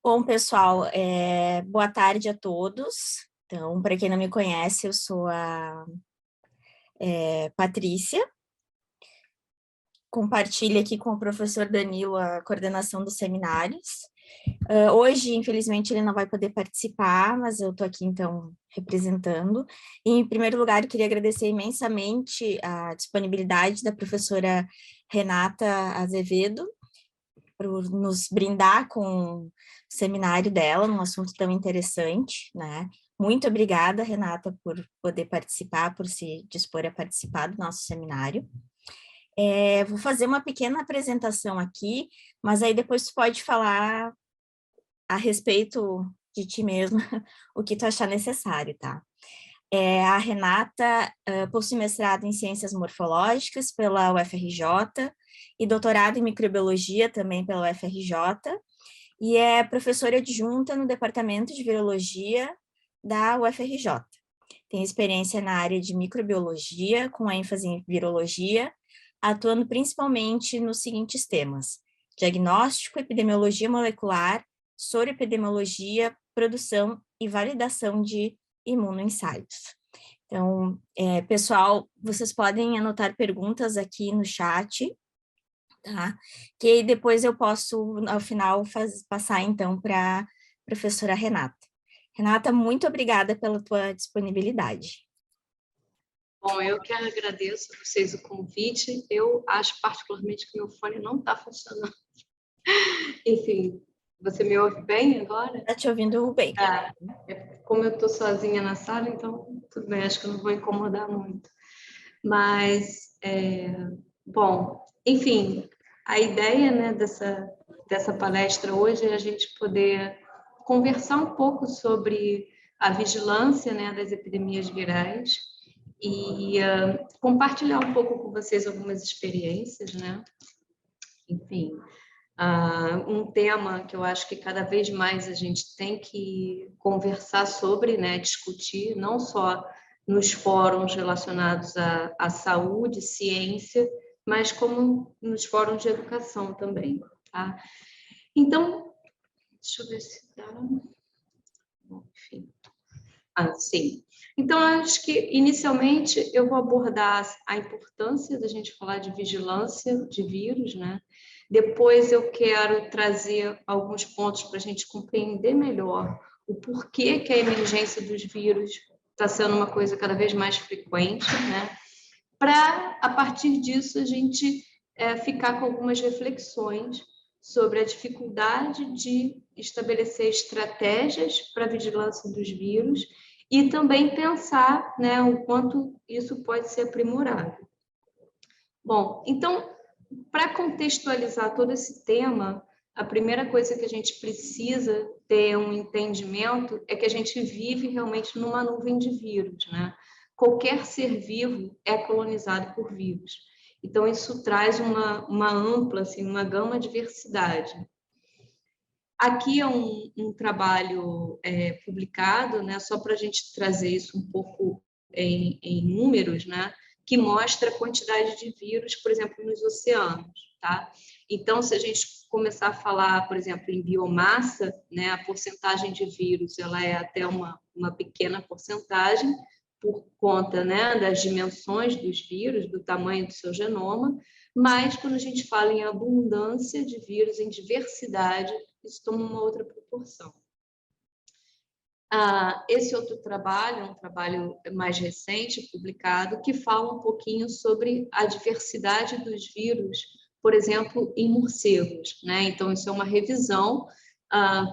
Bom, pessoal, boa tarde a todos. Então, para quem não me conhece, eu sou a Patrícia. Compartilho aqui com o professor Danilo a coordenação dos seminários. Hoje, infelizmente, ele não vai poder participar, mas eu estou aqui, então, representando. E, em primeiro lugar, eu queria agradecer imensamente a disponibilidade da professora Renata Azevedo, por nos brindar com o seminário dela, num assunto tão interessante, né? Muito obrigada, Renata, por poder participar, por se dispor a participar do nosso seminário. Vou fazer uma pequena apresentação aqui, mas aí depois tu pode falar a respeito de ti mesma, o que tu achar necessário, tá? A Renata possui mestrado em Ciências Morfológicas pela UFRJ e doutorado em Microbiologia também pela UFRJ, e é professora adjunta no Departamento de Virologia da UFRJ. Tem experiência na área de microbiologia, com ênfase em virologia, atuando principalmente nos seguintes temas: diagnóstico, epidemiologia molecular, soroepidemiologia, produção e validação de imunoensaios. Então, pessoal, vocês podem anotar perguntas aqui no chat, tá? Que aí depois eu posso, ao final, passar, então, para a professora Renata. Renata, muito obrigada pela tua disponibilidade. Bom, eu que agradeço a vocês o convite. Eu acho particularmente que meu fone não está funcionando. Enfim, você me ouve bem agora? Está te ouvindo bem. Como eu estou sozinha na sala, então tudo bem, acho que eu não vou incomodar muito. Mas, bom, enfim, a ideia, né, dessa palestra hoje é a gente poder conversar um pouco sobre a vigilância, né, das epidemias virais e compartilhar um pouco com vocês algumas experiências, né? Enfim, um tema que eu acho que cada vez mais a gente tem que conversar sobre, né, discutir, não só nos fóruns relacionados à saúde, ciência, mas como nos fóruns de educação também, tá? Então, deixa eu ver se dá. Enfim. Sim. Então, acho que, inicialmente, eu vou abordar a importância da gente falar de vigilância de vírus, né? Depois, eu quero trazer alguns pontos para a gente compreender melhor o porquê que a emergência dos vírus está sendo uma coisa cada vez mais frequente, né? Para, a partir disso, a gente ficar com algumas reflexões sobre a dificuldade de estabelecer estratégias para a vigilância dos vírus e também pensar, né, o quanto isso pode ser aprimorado. Bom, então, para contextualizar todo esse tema, a primeira coisa que a gente precisa ter um entendimento é que a gente vive realmente numa nuvem de vírus, né? Qualquer ser vivo é colonizado por vírus. Então, isso traz uma ampla, assim, uma gama de diversidade. Aqui é um trabalho publicado, né, só para a gente trazer isso um pouco em números, né, que mostra a quantidade de vírus, por exemplo, nos oceanos. Tá? Então, se a gente começar a falar, por exemplo, em biomassa, né, a porcentagem de vírus ela é até uma pequena porcentagem, por conta, né, das dimensões dos vírus, do tamanho do seu genoma, mas quando a gente fala em abundância de vírus, em diversidade, isso toma uma outra proporção. Esse outro trabalho é um trabalho mais recente, publicado, que fala um pouquinho sobre a diversidade dos vírus, por exemplo, em morcegos, né? Então, isso é uma revisão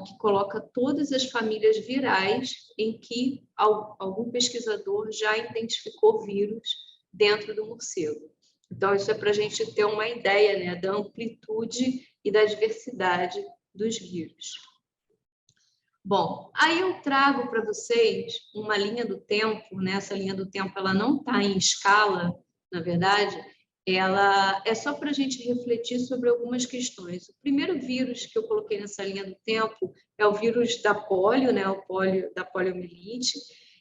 que coloca todas as famílias virais em que algum pesquisador já identificou vírus dentro do morcego. Então, isso é para a gente ter uma ideia, né, da amplitude e da diversidade dos vírus. Bom, aí eu trago para vocês uma linha do tempo, né? Essa linha do tempo ela não está em escala, na verdade, ela é só para a gente refletir sobre algumas questões. O primeiro vírus que eu coloquei nessa linha do tempo é o vírus da polio, né? O polio, da poliomielite,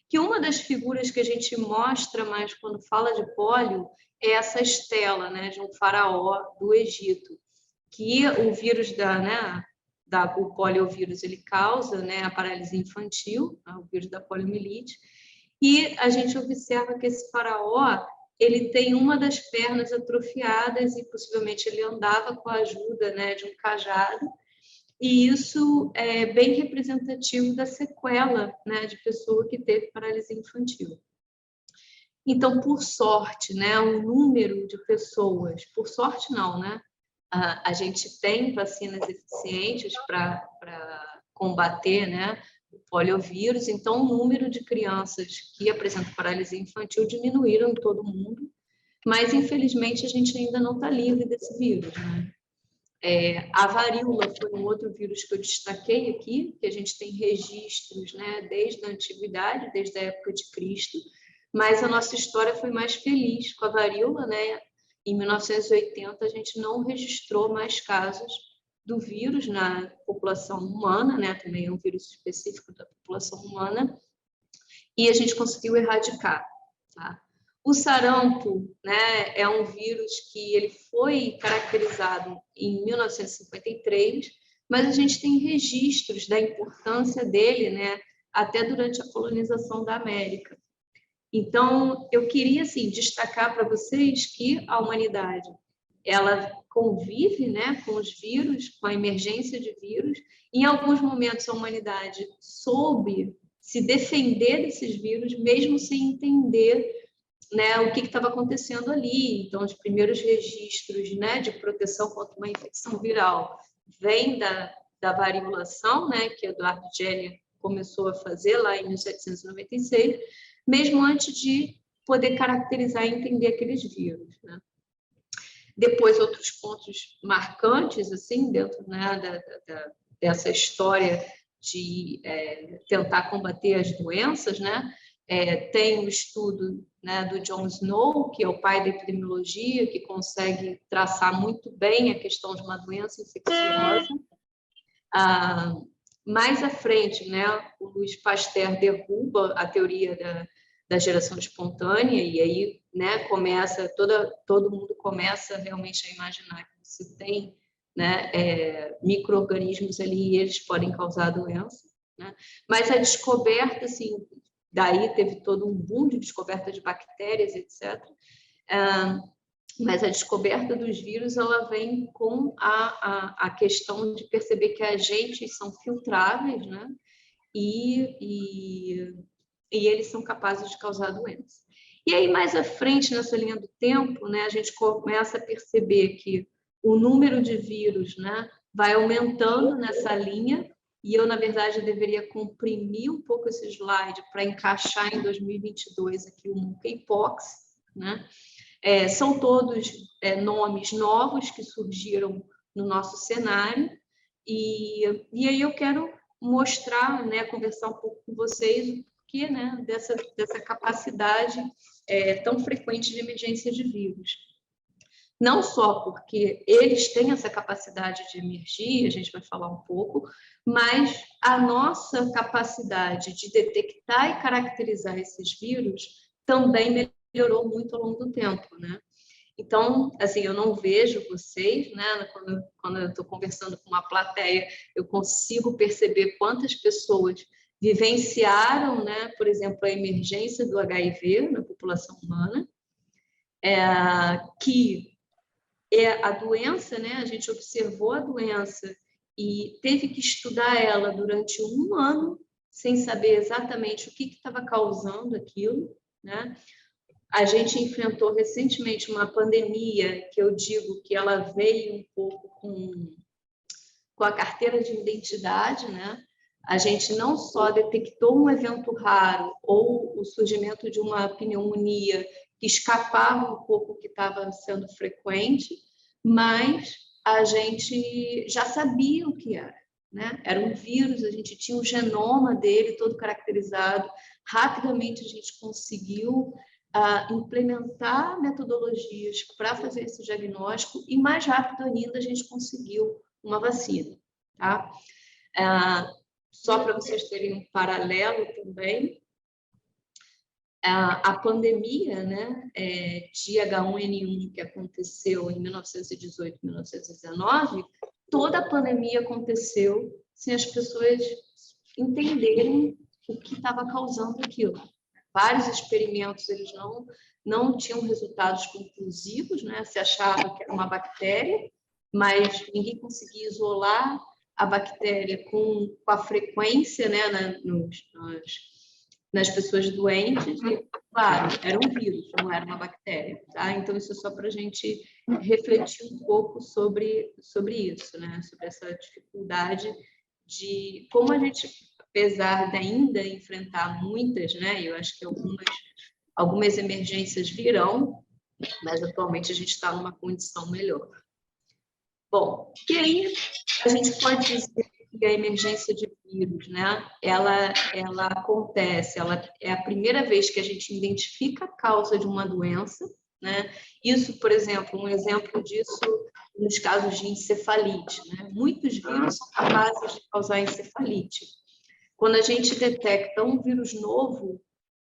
que uma das figuras que a gente mostra mais quando fala de polio é essa estela, né? De um faraó do Egito, que o vírus da, né? o poliovírus ele causa, né, a paralisia infantil, o vírus da poliomielite, e a gente observa que esse faraó ele tem uma das pernas atrofiadas e possivelmente ele andava com a ajuda, né, de um cajado, e isso é bem representativo da sequela, né, de pessoa que teve paralisia infantil. Então, por sorte, né, o número de pessoas, por sorte não, né, a gente tem vacinas eficientes para combater, né, o poliovírus, então o número de crianças que apresentam paralisia infantil diminuíram em todo o mundo, mas infelizmente a gente ainda não está livre desse vírus, né? A varíola foi um outro vírus que eu destaquei aqui, que a gente tem registros, né, desde a antiguidade, desde a época de Cristo, mas a nossa história foi mais feliz com a varíola, né? Em 1980, a gente não registrou mais casos do vírus na população humana, né? Também é um vírus específico da população humana, e a gente conseguiu erradicar, tá? O sarampo, né, é um vírus que ele foi caracterizado em 1953, mas a gente tem registros da importância dele, né, até durante a colonização da América. Então, eu queria assim destacar para vocês que a humanidade ela convive, né, com os vírus, com a emergência de vírus. Em alguns momentos a humanidade soube se defender desses vírus, mesmo sem entender, né, o que estava acontecendo ali. Então, os primeiros registros, né, de proteção contra uma infecção viral vêm da variolação, né, que Eduardo Jenner começou a fazer lá em 1796, mesmo antes de poder caracterizar e entender aqueles vírus, né? Depois, outros pontos marcantes, assim, dentro, né, dessa história de tentar combater as doenças, né? Tem o estudo, né, do John Snow, que é o pai da epidemiologia, que consegue traçar muito bem a questão de uma doença infecciosa. Mais à frente, né, o Louis Pasteur derruba a teoria da geração espontânea, e aí, né, começa, todo mundo começa realmente a imaginar que se tem, né, micro-organismos ali e eles podem causar doença, né? Mas a descoberta, assim, daí teve todo um boom de descoberta de bactérias, etc. Mas a descoberta dos vírus ela vem com a questão de perceber que agentes são filtráveis, né? E eles são capazes de causar doença. E aí, mais à frente, nessa linha do tempo, né, a gente começa a perceber que o número de vírus, né, vai aumentando nessa linha, e eu, na verdade, deveria comprimir um pouco esse slide para encaixar em 2022 aqui o monkeypox, né? São todos nomes novos que surgiram no nosso cenário, e aí eu quero mostrar, né, conversar um pouco com vocês, porque, né, dessa capacidade tão frequente de emergência de vírus. Não só porque eles têm essa capacidade de emergir, a gente vai falar um pouco, mas a nossa capacidade de detectar e caracterizar esses vírus também melhorou muito ao longo do tempo, né? Então, assim, eu não vejo vocês, né? Quando eu estou conversando com uma plateia, eu consigo perceber quantas pessoas vivenciaram, né, por exemplo, a emergência do HIV na população humana, que a doença, né? A gente observou a doença e teve que estudar ela durante um ano, sem saber exatamente o que estava causando aquilo, né? A gente enfrentou recentemente uma pandemia que eu digo que ela veio um pouco com a carteira de identidade, né? A gente não só detectou um evento raro ou o surgimento de uma pneumonia que escapava um pouco do que estava sendo frequente, mas a gente já sabia o que era, né? Era um vírus, a gente tinha o genoma dele todo caracterizado, rapidamente a gente conseguiu implementar metodologias para fazer esse diagnóstico e mais rápido ainda a gente conseguiu uma vacina, tá? Só para vocês terem um paralelo também, a pandemia, né, de H1N1 que aconteceu em 1918, 1919, toda a pandemia aconteceu sem as pessoas entenderem o que estava causando aquilo. Vários experimentos, eles não tinham resultados conclusivos, né? Se achava que era uma bactéria, mas ninguém conseguia isolar a bactéria com a frequência, né, nas pessoas doentes. E, claro, era um vírus, não era uma bactéria. Tá? Então, isso é só para a gente refletir um pouco sobre isso, né? Sobre essa dificuldade de como a gente, apesar de ainda enfrentar muitas, né? Eu acho que algumas emergências virão, mas atualmente a gente está numa condição melhor. Bom, e aí a gente pode dizer que a emergência de vírus, né? Ela acontece, ela é a primeira vez que a gente identifica a causa de uma doença, né? Isso, por exemplo, um exemplo disso nos casos de encefalite, né? Muitos vírus são capazes de causar encefalite. Quando a gente detecta um vírus novo,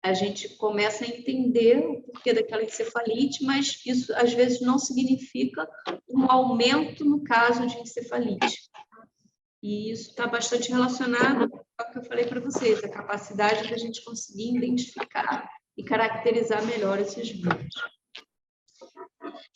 a gente começa a entender o porquê daquela encefalite, mas isso às vezes não significa um aumento no caso de encefalite. E isso está bastante relacionado ao que eu falei para vocês, a capacidade da gente conseguir identificar e caracterizar melhor esses vírus.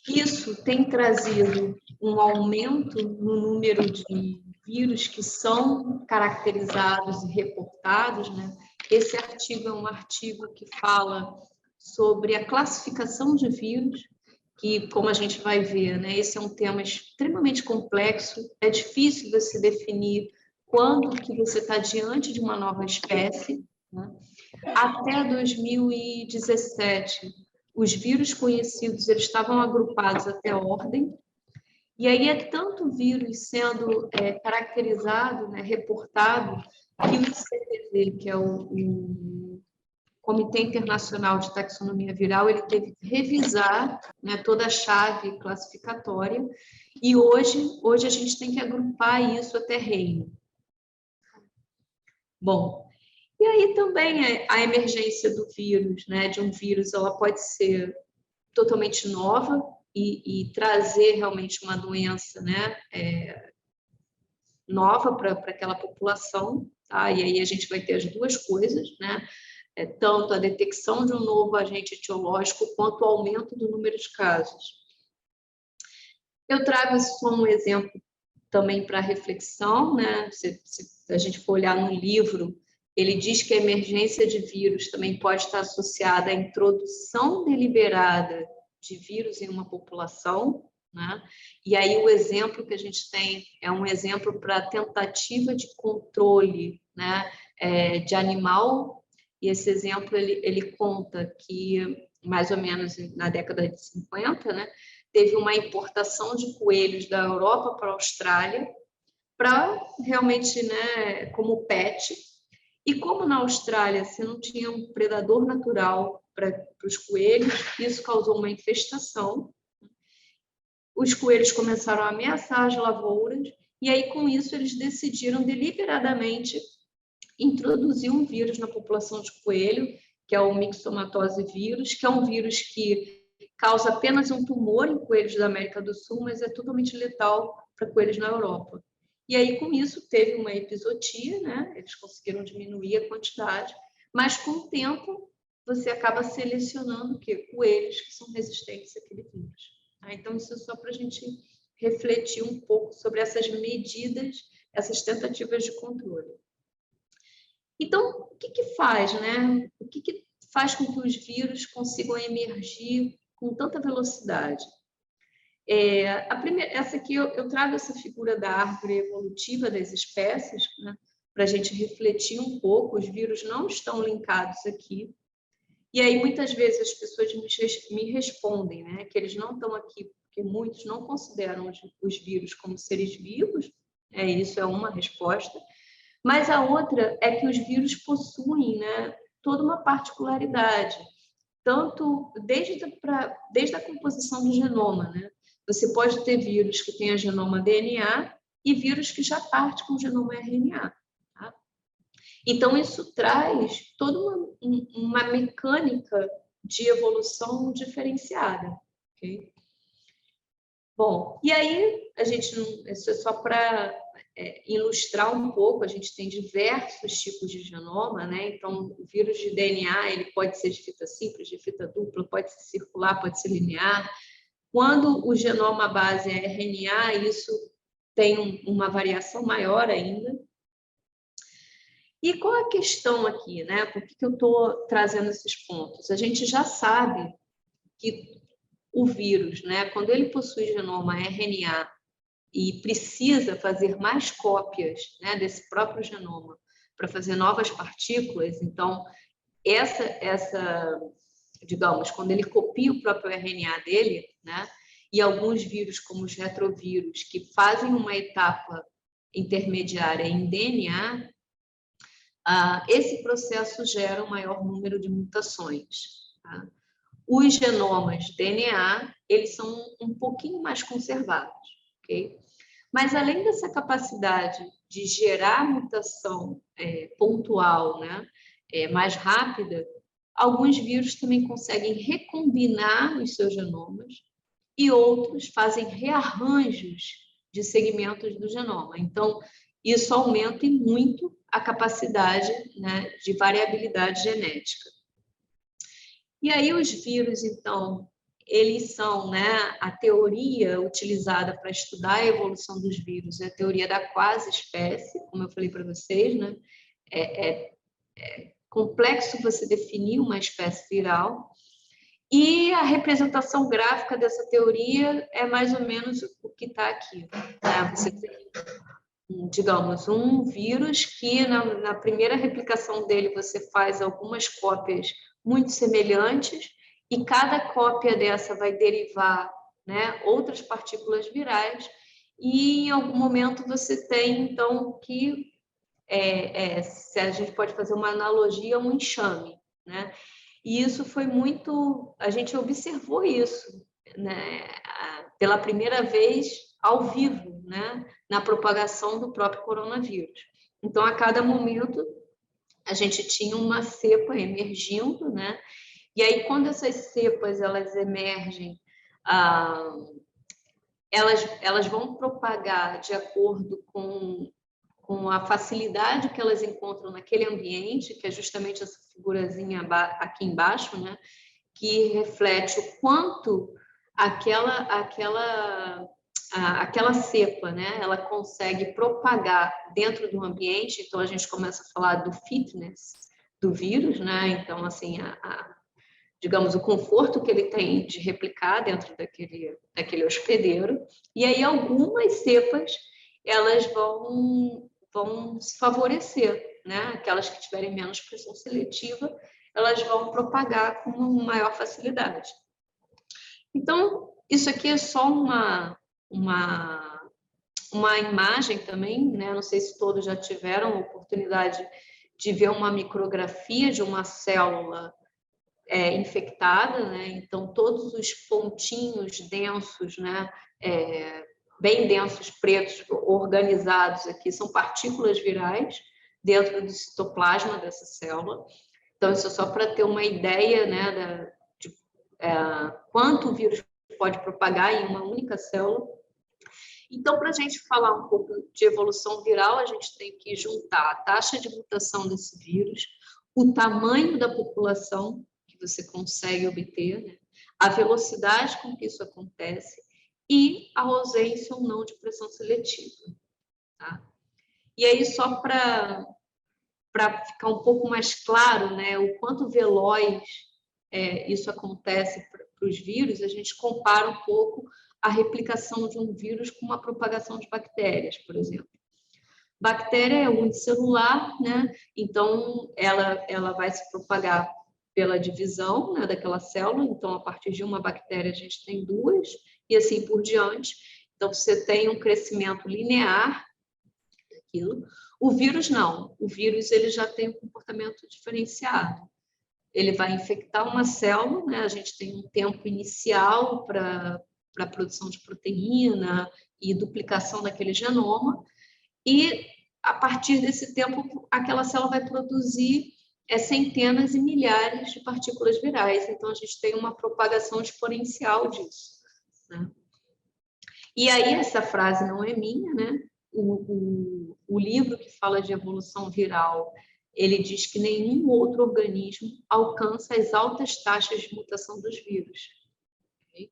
Isso tem trazido um aumento no número de vírus que são caracterizados e reportados, né? Esse artigo é um artigo que fala sobre a classificação de vírus, que, como a gente vai ver, né, esse é um tema extremamente complexo, é difícil você definir quando que você está diante de uma nova espécie, né? Até 2017, os vírus conhecidos eles estavam agrupados até ordem, e aí é tanto vírus sendo caracterizado, né, reportado, que o ICTV, que é o Comitê Internacional de Taxonomia Viral, ele teve que revisar, né, toda a chave classificatória, e hoje a gente tem que agrupar isso até reino. Bom, e aí também a emergência do vírus, né, de um vírus, ela pode ser totalmente nova e trazer realmente uma doença, né, nova para aquela população, tá? E aí a gente vai ter as duas coisas, né? Tanto a detecção de um novo agente etiológico quanto o aumento do número de casos. Eu trago isso como um exemplo também para reflexão, né? Se a gente for olhar no livro, ele diz que a emergência de vírus também pode estar associada à introdução deliberada de vírus em uma população, né? E aí o exemplo que a gente tem é um exemplo para tentativa de controle, né? De animal. E esse exemplo ele conta que mais ou menos na década de 50, né? Teve uma importação de coelhos da Europa para a Austrália para realmente, né, como pet. E como na Austrália você não tinha um predador natural para os coelhos, isso causou uma infestação. Os coelhos começaram a ameaçar as lavouras e aí com isso eles decidiram deliberadamente introduzir um vírus na população de coelho, que é o mixomatose vírus, que é um vírus que causa apenas um tumor em coelhos da América do Sul, mas é totalmente letal para coelhos na Europa. E aí, com isso, teve uma epizotia, né? Eles conseguiram diminuir a quantidade, mas com o tempo você acaba selecionando o quê? Coelhos que são resistentes àquele vírus. Tá? Então, isso é só para a gente refletir um pouco sobre essas medidas, essas tentativas de controle. Então, o que faz, né? O que faz com que os vírus consigam emergir com tanta velocidade? Essa aqui eu trago essa figura da árvore evolutiva das espécies, né? Para a gente refletir um pouco. Os vírus não estão linkados aqui. E aí, muitas vezes, as pessoas me respondem, né? Que eles não estão aqui porque muitos não consideram os vírus como seres vivos. Isso é uma resposta. Mas a outra é que os vírus possuem, né, toda uma particularidade, tanto desde a composição do genoma, né? Você pode ter vírus que tenha genoma DNA e vírus que já parte com o genoma RNA. Tá? Então, isso traz toda uma mecânica de evolução diferenciada. Okay? Bom, e aí a gente, isso é só para ilustrar um pouco, a gente tem diversos tipos de genoma, né? Então, o vírus de DNA, ele pode ser de fita simples, de fita dupla, pode ser circular, pode ser linear. Quando o genoma base é RNA, isso tem uma variação maior ainda. E qual a questão aqui, né? Por que eu estou trazendo esses pontos? A gente já sabe que o vírus, né, quando ele possui genoma RNA e precisa fazer mais cópias, né, desse próprio genoma para fazer novas partículas, então digamos, quando ele copia o próprio RNA dele, né, e alguns vírus como os retrovírus que fazem uma etapa intermediária em DNA, esse processo gera um maior número de mutações. Tá? Os genomas DNA, eles são um pouquinho mais conservados, ok? Mas além dessa capacidade de gerar mutação pontual, né, mais rápida, alguns vírus também conseguem recombinar os seus genomas e outros fazem rearranjos de segmentos do genoma. Então, isso aumenta e muito a capacidade, né, de variabilidade genética. E aí os vírus, então, eles são, né, a teoria utilizada para estudar a evolução dos vírus, é a teoria da quase espécie, como eu falei para vocês, né? É complexo você definir uma espécie viral. E a representação gráfica dessa teoria é mais ou menos o que está aqui. Né? Você tem, digamos, um vírus que na primeira replicação dele você faz algumas cópias muito semelhantes e cada cópia dessa vai derivar, né, outras partículas virais e em algum momento você tem, então, que se a gente pode fazer uma analogia, um enxame, né? E isso foi muito... A gente observou isso, né, pela primeira vez ao vivo, né, na propagação do próprio coronavírus. Então, a cada momento, a gente tinha uma cepa emergindo, né? E aí, quando essas cepas elas emergem, elas vão propagar de acordo com a facilidade que elas encontram naquele ambiente, que é justamente essa figurazinha aqui embaixo, né? Que reflete o quanto aquela cepa, né? Ela consegue propagar dentro do ambiente. Então, a gente começa a falar do fitness do vírus, né? Então, assim, digamos, o conforto que ele tem de replicar dentro daquele hospedeiro. E aí, algumas cepas, elas vão se favorecer, né? Aquelas que tiverem menos pressão seletiva, elas vão propagar com maior facilidade. Então, isso aqui é só uma imagem também, né? Não sei se todos já tiveram a oportunidade de ver uma micrografia de uma célula infectada, né? Então, todos os pontinhos densos, né? Bem densos, pretos, organizados aqui, são partículas virais dentro do citoplasma dessa célula. Então, isso é só para ter uma ideia, né, de quanto o vírus pode propagar em uma única célula. Então, para a gente falar um pouco de evolução viral, a gente tem que juntar a taxa de mutação desse vírus, o tamanho da população que você consegue obter, né, a velocidade com que isso acontece e a ausência ou não de pressão seletiva. Tá? E aí, só para ficar um pouco mais claro, né, o quanto veloz isso acontece para os vírus, a gente compara um pouco a replicação de um vírus com uma propagação de bactérias, por exemplo. Bactéria é unicelular, né? Então ela vai se propagar pela divisão, né, daquela célula. Então, a partir de uma bactéria, a gente tem duas, e assim por diante. Então, você tem um crescimento linear daquilo. O vírus não. O vírus ele já tem um comportamento diferenciado. Ele vai infectar uma célula, né? A gente tem um tempo inicial para a produção de proteína e duplicação daquele genoma, e a partir desse tempo, aquela célula vai produzir centenas e milhares de partículas virais. Então, a gente tem uma propagação exponencial disso, né? E aí, essa frase não é minha, né? O livro que fala de evolução viral, ele diz que nenhum outro organismo alcança as altas taxas de mutação dos vírus. Okay?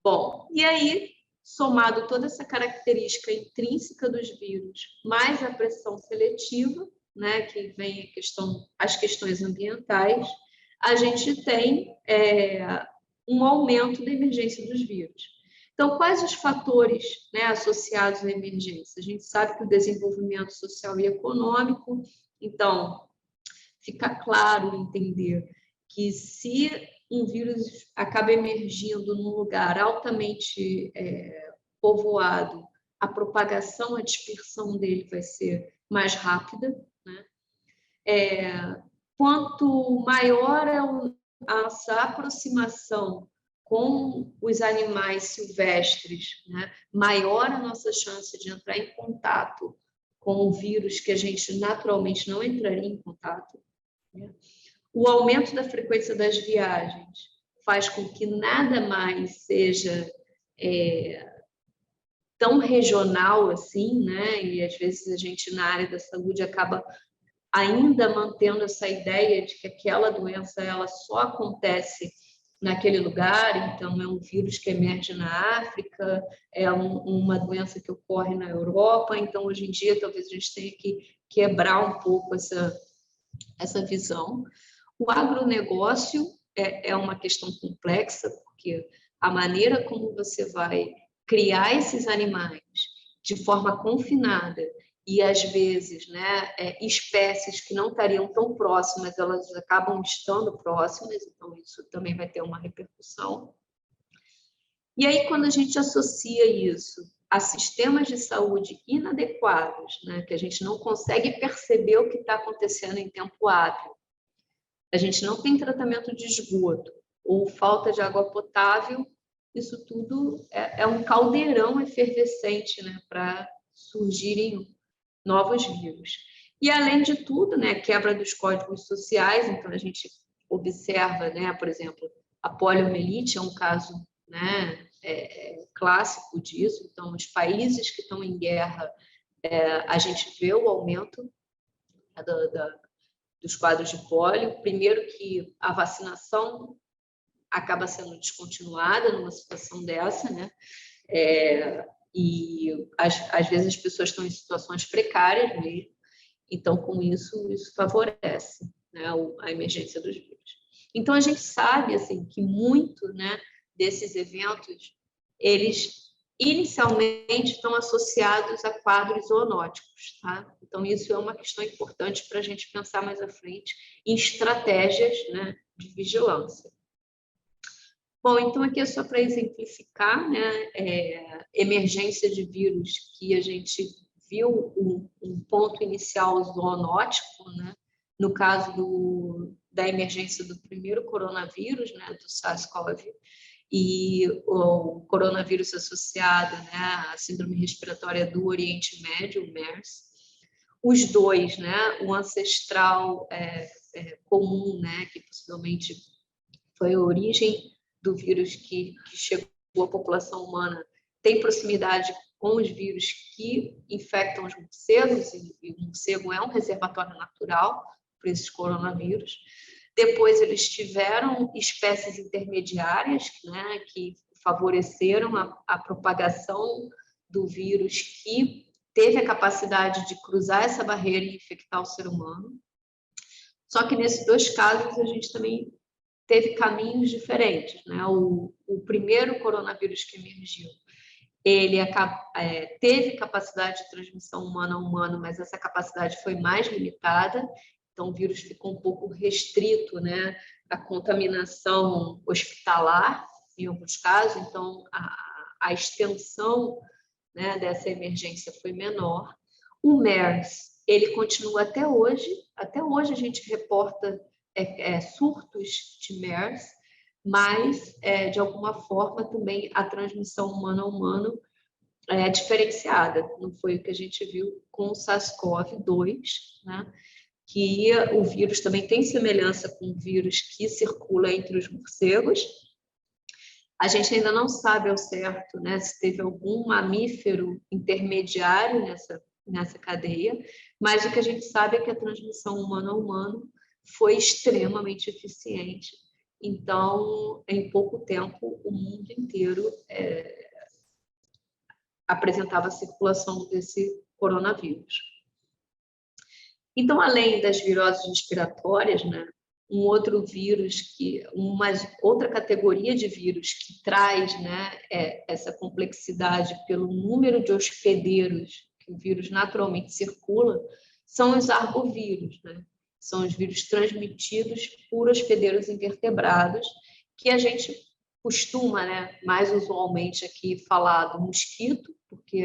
Bom, e aí, somado toda essa característica intrínseca dos vírus, mais a pressão seletiva, né, que vem as questões ambientais, a gente tem um aumento da emergência dos vírus. Então, quais os fatores, né, associados à emergência? A gente sabe que o desenvolvimento social e econômico, então, fica claro entender que se um vírus acaba emergindo num lugar altamente povoado, a propagação, a dispersão dele vai ser mais rápida, né? Quanto maior é a nossa aproximação com os animais silvestres, né, maior a nossa chance de entrar em contato com o vírus que a gente naturalmente não entraria em contato. Né? O aumento da frequência das viagens faz com que nada mais seja tão regional assim, né? E às vezes a gente na área da saúde acaba ainda mantendo essa ideia de que aquela doença ela só acontece naquele lugar, então é um vírus que emerge na África, uma doença que ocorre na Europa, então hoje em dia talvez a gente tenha que quebrar um pouco essa visão. O agronegócio é uma questão complexa, porque a maneira como você vai criar esses animais de forma confinada e, às vezes, né, espécies que não estariam tão próximas, elas acabam estando próximas, então isso também vai ter uma repercussão. E aí, quando a gente associa isso a sistemas de saúde inadequados, né, que a gente não consegue perceber o que está acontecendo em tempo hábil, a gente não tem tratamento de esgoto ou falta de água potável, isso tudo é um caldeirão efervescente, né, para surgirem novos vírus. E, além de tudo, né, quebra dos códigos sociais, então a gente observa, né, por exemplo, a poliomielite é um caso, né, clássico disso, então os países que estão em guerra, a gente vê o aumento dos quadros de pólio. Primeiro que a vacinação acaba sendo descontinuada numa situação dessa, né? E às vezes as pessoas estão em situações precárias mesmo, então com isso favorece, né, a emergência dos vírus. Então a gente sabe assim que muito, né, desses eventos eles inicialmente estão associados a quadros zoonóticos, tá? Então isso é uma questão importante para a gente pensar mais à frente em estratégias, né, de vigilância. Bom, então aqui é só para exemplificar, né, emergência de vírus que a gente viu um ponto inicial zoonótico, né, no caso da emergência do primeiro coronavírus, né, do SARS-CoV, e o coronavírus associado, né, à síndrome respiratória do Oriente Médio, o MERS. Os dois, né, o ancestral comum, né, que possivelmente foi a origem do vírus que chegou à população humana, tem proximidade com os vírus que infectam os morcegos, e o morcego é um reservatório natural para esses coronavírus. Depois eles tiveram espécies intermediárias, né, que favoreceram a propagação do vírus, que teve a capacidade de cruzar essa barreira e infectar o ser humano. Só que nesses dois casos a gente também teve caminhos diferentes, né? O primeiro coronavírus que emergiu, ele teve capacidade de transmissão humana a humano, mas essa capacidade foi mais limitada, então o vírus ficou um pouco restrito, né, à contaminação hospitalar, em alguns casos, então a extensão, né, dessa emergência foi menor. O MERS, ele continua até hoje a gente reporta surtos de MERS, mas, de alguma forma, também a transmissão humano a humano é diferenciada. Não foi o que a gente viu com o SARS-CoV-2, né? Que o vírus também tem semelhança com o vírus que circula entre os morcegos. A gente ainda não sabe ao certo, né, se teve algum mamífero intermediário nessa cadeia, mas o que a gente sabe é que a transmissão humano a humano foi extremamente eficiente. Então, em pouco tempo, o mundo inteiro apresentava a circulação desse coronavírus. Então, além das viroses respiratórias, né, um outro vírus, outra categoria de vírus que traz, né, essa complexidade pelo número de hospedeiros que o vírus naturalmente circula, são os arbovírus, né? São os vírus transmitidos por hospedeiros invertebrados, que a gente costuma, né, mais usualmente aqui falar do mosquito, porque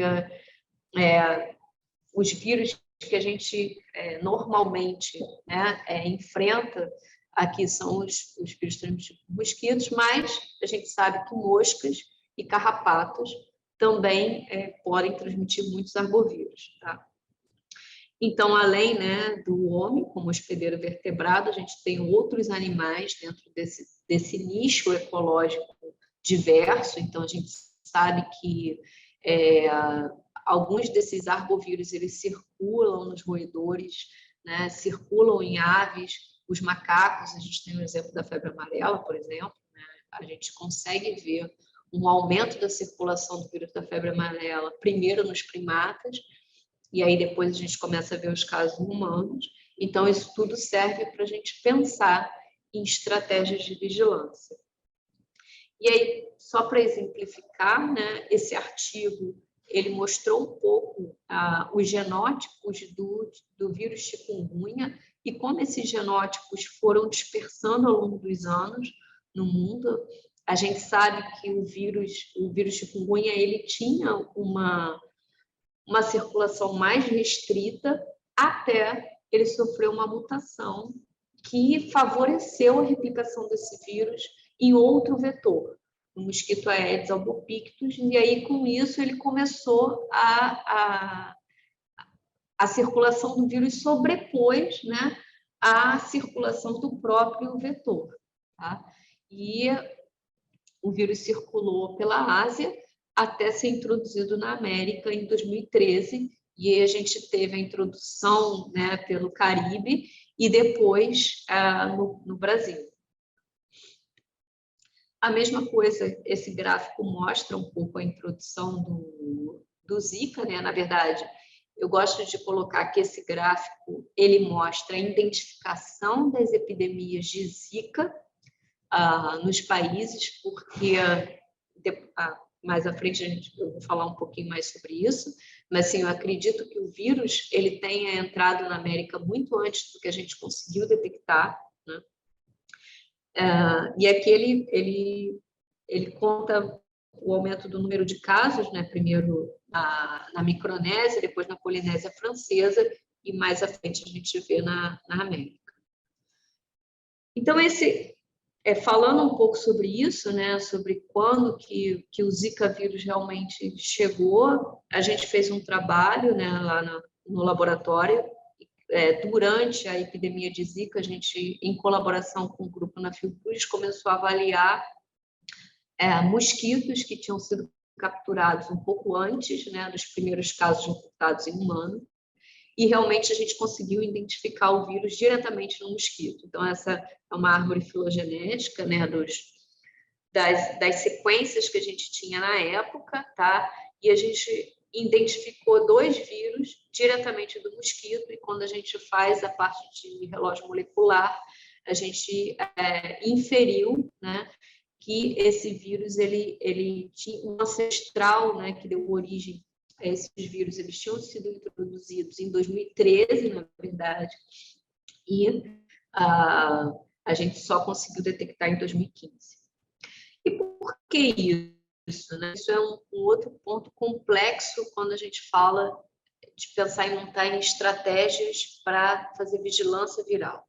os vírus que a gente normalmente, né, enfrenta aqui são os vírus transmitidos por mosquitos, mas a gente sabe que moscas e carrapatos também podem transmitir muitos arbovírus. Tá? Então, além, né, do homem como hospedeiro vertebrado, a gente tem outros animais dentro desse nicho ecológico diverso. Então, a gente sabe que alguns desses arbovírus eles circulam nos roedores, né, circulam em aves, os macacos. A gente tem o exemplo da febre amarela, por exemplo, né, a gente consegue ver um aumento da circulação do vírus da febre amarela, primeiro nos primatas, e aí depois a gente começa a ver os casos humanos. Então, isso tudo serve para a gente pensar em estratégias de vigilância. E aí, só para exemplificar, né, esse artigo ele mostrou um pouco os genótipos do vírus chikungunya e como esses genótipos foram dispersando ao longo dos anos no mundo. A gente sabe que o vírus chikungunya ele tinha uma circulação mais restrita até ele sofrer uma mutação que favoreceu a replicação desse vírus em outro vetor, o mosquito Aedes albopictus, e aí com isso ele começou a circulação do vírus sobrepôs, né, a circulação do próprio vetor. Tá? E o vírus circulou pela Ásia até ser introduzido na América em 2013, e aí a gente teve a introdução, né, pelo Caribe e depois no Brasil. A mesma coisa, esse gráfico mostra um pouco a introdução do Zika, né? Na verdade, eu gosto de colocar que esse gráfico ele mostra a identificação das epidemias de Zika nos países, porque mais à frente eu vou falar um pouquinho mais sobre isso, mas assim, eu acredito que o vírus ele tenha entrado na América muito antes do que a gente conseguiu detectar, né? E aqui ele conta o aumento do número de casos, né? Primeiro na Micronésia, depois na Polinésia Francesa e mais à frente a gente vê na América. Então, falando um pouco sobre isso, né? Sobre quando que o Zika vírus realmente chegou, a gente fez um trabalho, né? Lá no laboratório. Durante a epidemia de Zika, a gente, em colaboração com o grupo na Fiocruz, começou a avaliar mosquitos que tinham sido capturados um pouco antes, né, dos primeiros casos reportados em humano, e realmente a gente conseguiu identificar o vírus diretamente no mosquito. Então, essa é uma árvore filogenética, né, das sequências que a gente tinha na época, tá? E a gente identificou 2 vírus diretamente do mosquito, e quando a gente faz a parte de relógio molecular, a gente inferiu, né, que esse vírus ele tinha um ancestral, né, que deu origem a esses vírus. Eles tinham sido introduzidos em 2013, na verdade, e a gente só conseguiu detectar em 2015. E por que isso? Né? Isso é um outro ponto complexo quando a gente fala de pensar em montar estratégias para fazer vigilância viral.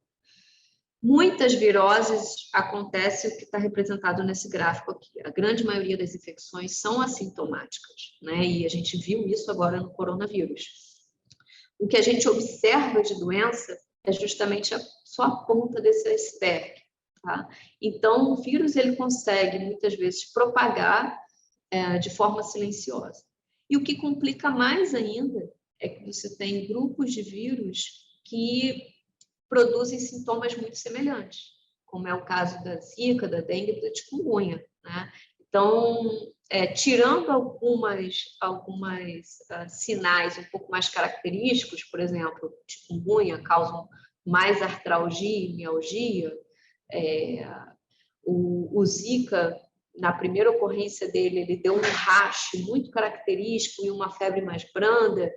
Muitas viroses acontece o que está representado nesse gráfico aqui. A grande maioria das infecções são assintomáticas, né? E a gente viu isso agora no coronavírus. O que a gente observa de doença é justamente só a ponta desse iceberg, tá? Então, o vírus ele consegue, muitas vezes, propagar de forma silenciosa. E o que complica mais ainda é que você tem grupos de vírus que produzem sintomas muito semelhantes, como é o caso da Zika, da dengue e da chikungunya, né? Então, tirando algumas sinais um pouco mais característicos, por exemplo, chikungunya causam mais artralgia e mialgia, o Zika, na primeira ocorrência dele, ele deu um racho muito característico e uma febre mais branda.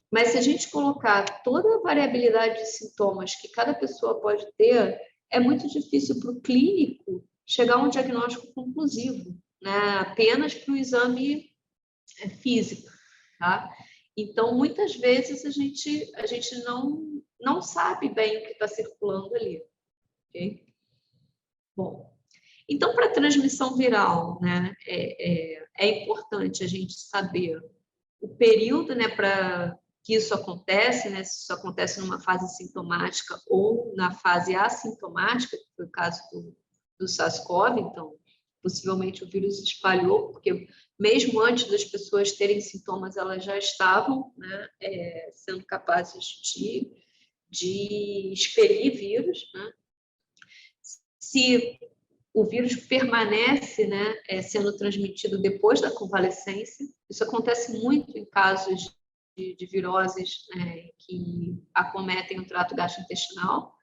Mas se a gente colocar toda a variabilidade de sintomas que cada pessoa pode ter, é muito difícil para o clínico chegar a um diagnóstico conclusivo, né? Apenas para o exame físico, tá? Então, muitas vezes a gente não sabe bem o que está circulando ali, ok? Bom, então, para a transmissão viral, né, é importante a gente saber o período, né, para que isso acontece, né, se isso acontece numa fase sintomática ou na fase assintomática, que foi o caso do SARS-CoV, então, possivelmente o vírus espalhou, porque mesmo antes das pessoas terem sintomas, elas já estavam, né, sendo capazes de expelir vírus, né? Se o vírus permanece, né, sendo transmitido depois da convalescência. Isso acontece muito em casos de viroses que acometem o trato gastrointestinal.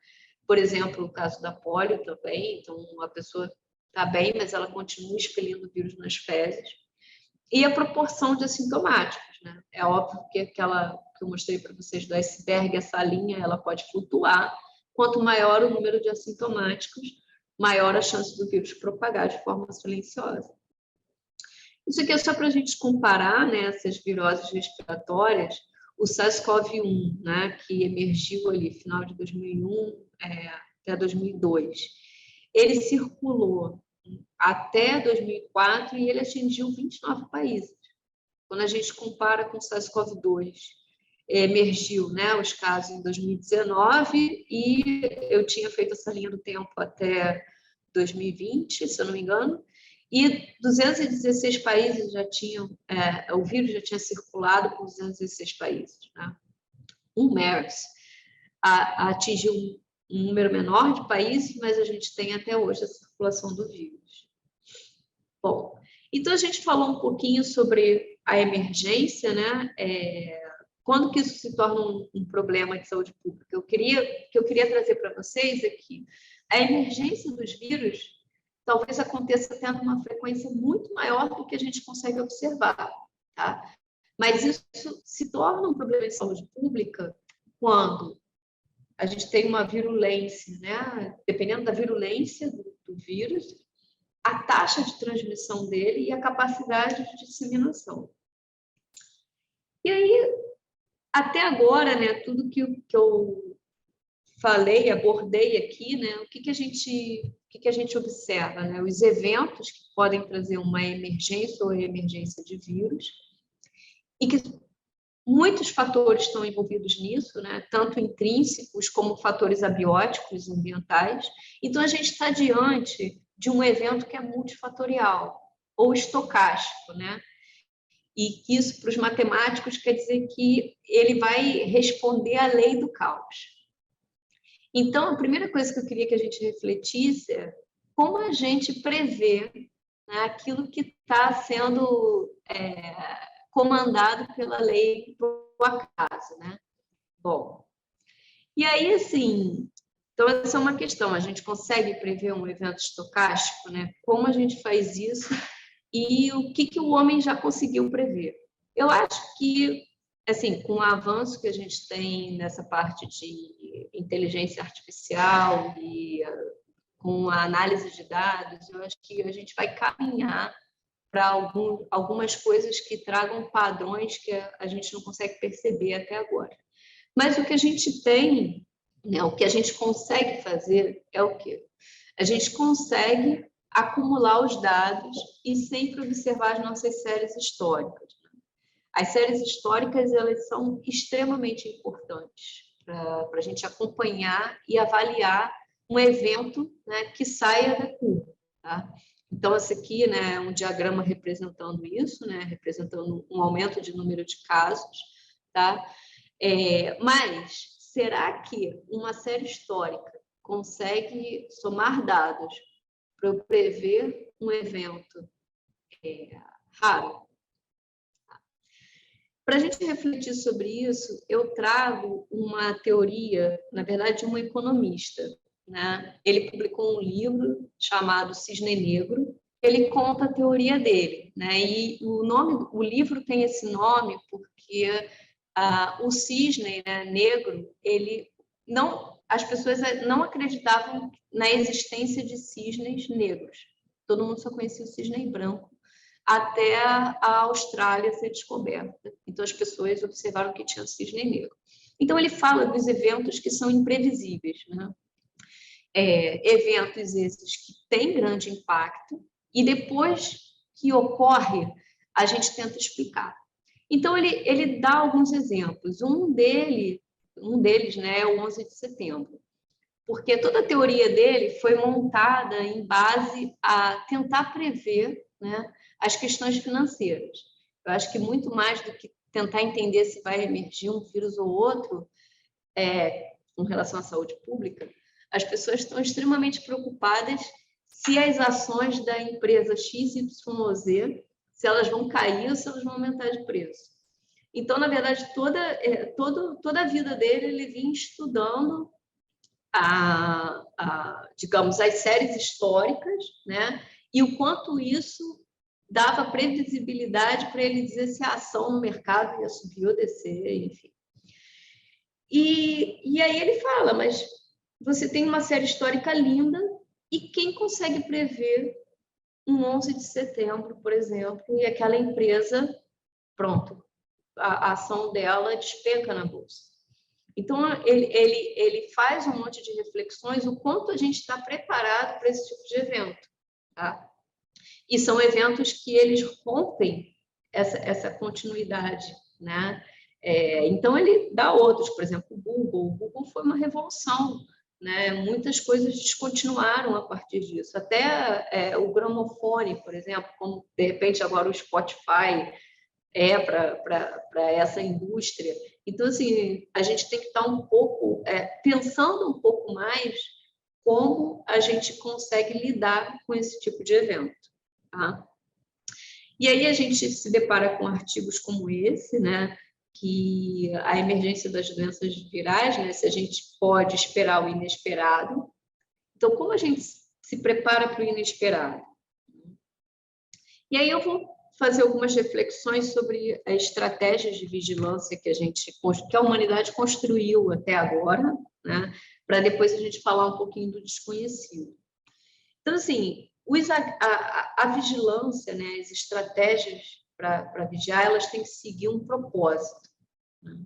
Por exemplo, o caso da polio também. Então, a pessoa está bem, mas ela continua expelindo o vírus nas fezes. E a proporção de assintomáticos, né? É óbvio que aquela que eu mostrei para vocês do iceberg, essa linha, ela pode flutuar. Quanto maior o número de assintomáticos, maior a chance do vírus propagar de forma silenciosa. Isso aqui é só para a gente comparar, né, essas viroses respiratórias. O SARS-CoV-1, né, que emergiu ali final de 2001 até 2002, ele circulou até 2004 e ele atingiu 29 países. Quando a gente compara com o SARS-CoV-2, emergiu, né, os casos em 2019 e eu tinha feito essa linha do tempo até 2020, se eu não me engano, e 216 países já tinham, o vírus já tinha circulado por 216 países. Né? O MERS atingiu um número menor de países, mas a gente tem até hoje a circulação do vírus. Bom, então a gente falou um pouquinho sobre a emergência, né? Quando que isso se torna um problema de saúde pública? O que eu queria trazer para vocês é que a emergência dos vírus talvez aconteça tendo uma frequência muito maior do que a gente consegue observar, tá? Mas isso se torna um problema de saúde pública quando a gente tem uma virulência, né? Dependendo da virulência do vírus, a taxa de transmissão dele e a capacidade de disseminação. E aí, até agora, né, tudo que eu falei, abordei aqui, né, o que a gente observa, né, os eventos que podem trazer uma emergência ou emergência de vírus, e que muitos fatores estão envolvidos nisso, né, tanto intrínsecos como fatores abióticos, ambientais. Então, a gente está diante de um evento que é multifatorial ou estocástico, né? E isso, para os matemáticos, quer dizer que ele vai responder à lei do caos. Então, a primeira coisa que eu queria que a gente refletisse é como a gente prevê, né, aquilo que está sendo comandado pela lei do acaso, né? Bom, e aí, assim, então essa é uma questão, a gente consegue prever um evento estocástico, né? Como a gente faz isso e o que o homem já conseguiu prever? Eu acho que, assim, com o avanço que a gente tem nessa parte de inteligência artificial e com a análise de dados, eu acho que a gente vai caminhar para algumas coisas que tragam padrões que a gente não consegue perceber até agora. Mas o que a gente tem, né, o que a gente consegue fazer é o quê? A gente consegue acumular os dados e sempre observar as nossas séries históricas. As séries históricas, elas são extremamente importantes para a gente acompanhar e avaliar um evento, né, que saia da curva, tá? Então, esse aqui, né, é um diagrama representando isso, né, representando um aumento de número de casos, tá? Mas será que uma série histórica consegue somar dados para eu prever um evento raro? Para a gente refletir sobre isso, eu trago uma teoria, na verdade, de um economista, né? Ele publicou um livro chamado Cisne Negro. Ele conta a teoria dele, né? E o livro tem esse nome porque o cisne, né, negro, as pessoas não acreditavam na existência de cisnes negros. Todo mundo só conhecia o cisne branco até a Austrália ser descoberta. Então, as pessoas observaram que tinha cisne negro. Então, ele fala dos eventos que são imprevisíveis, né? Eventos esses que têm grande impacto e depois que ocorre, a gente tenta explicar. Então, ele dá alguns exemplos. Um deles, né, é o 11 de setembro, porque toda a teoria dele foi montada em base a tentar prever, né, as questões financeiras. Eu acho que muito mais do que tentar entender se vai emergir um vírus ou outro, com relação à saúde pública, as pessoas estão extremamente preocupadas se as ações da empresa XYZ, se elas vão cair ou se elas vão aumentar de preço. Então, na verdade, toda a vida dele, ele vinha estudando digamos, as séries históricas, né? E o quanto isso dava previsibilidade para ele dizer se a ação no mercado ia subir ou descer, enfim. E aí ele fala, mas você tem uma série histórica linda e quem consegue prever um 11 de setembro, por exemplo, e aquela empresa, pronto, a ação dela despenca na bolsa. Então, ele faz um monte de reflexões, o quanto a gente está preparado para esse tipo de evento. Tá? E são eventos que eles rompem essa continuidade. Né? Então, ele dá outros, por exemplo, o Google foi uma revolução. Né? Muitas coisas descontinuaram a partir disso. Até o gramofone, por exemplo, como de repente agora o Spotify para essa indústria. Então, assim, a gente tem que estar um pouco, pensando um pouco mais como a gente consegue lidar com esse tipo de evento. Tá? E aí a gente se depara com artigos como esse, né, que a emergência das doenças virais, né, se a gente pode esperar o inesperado. Então, como a gente se prepara para o inesperado? E aí eu vou fazer algumas reflexões sobre as estratégias de vigilância que a humanidade construiu até agora, né, para depois a gente falar um pouquinho do desconhecido. Então, assim, a vigilância, né, as estratégias para vigiar, elas têm que seguir um propósito. Né?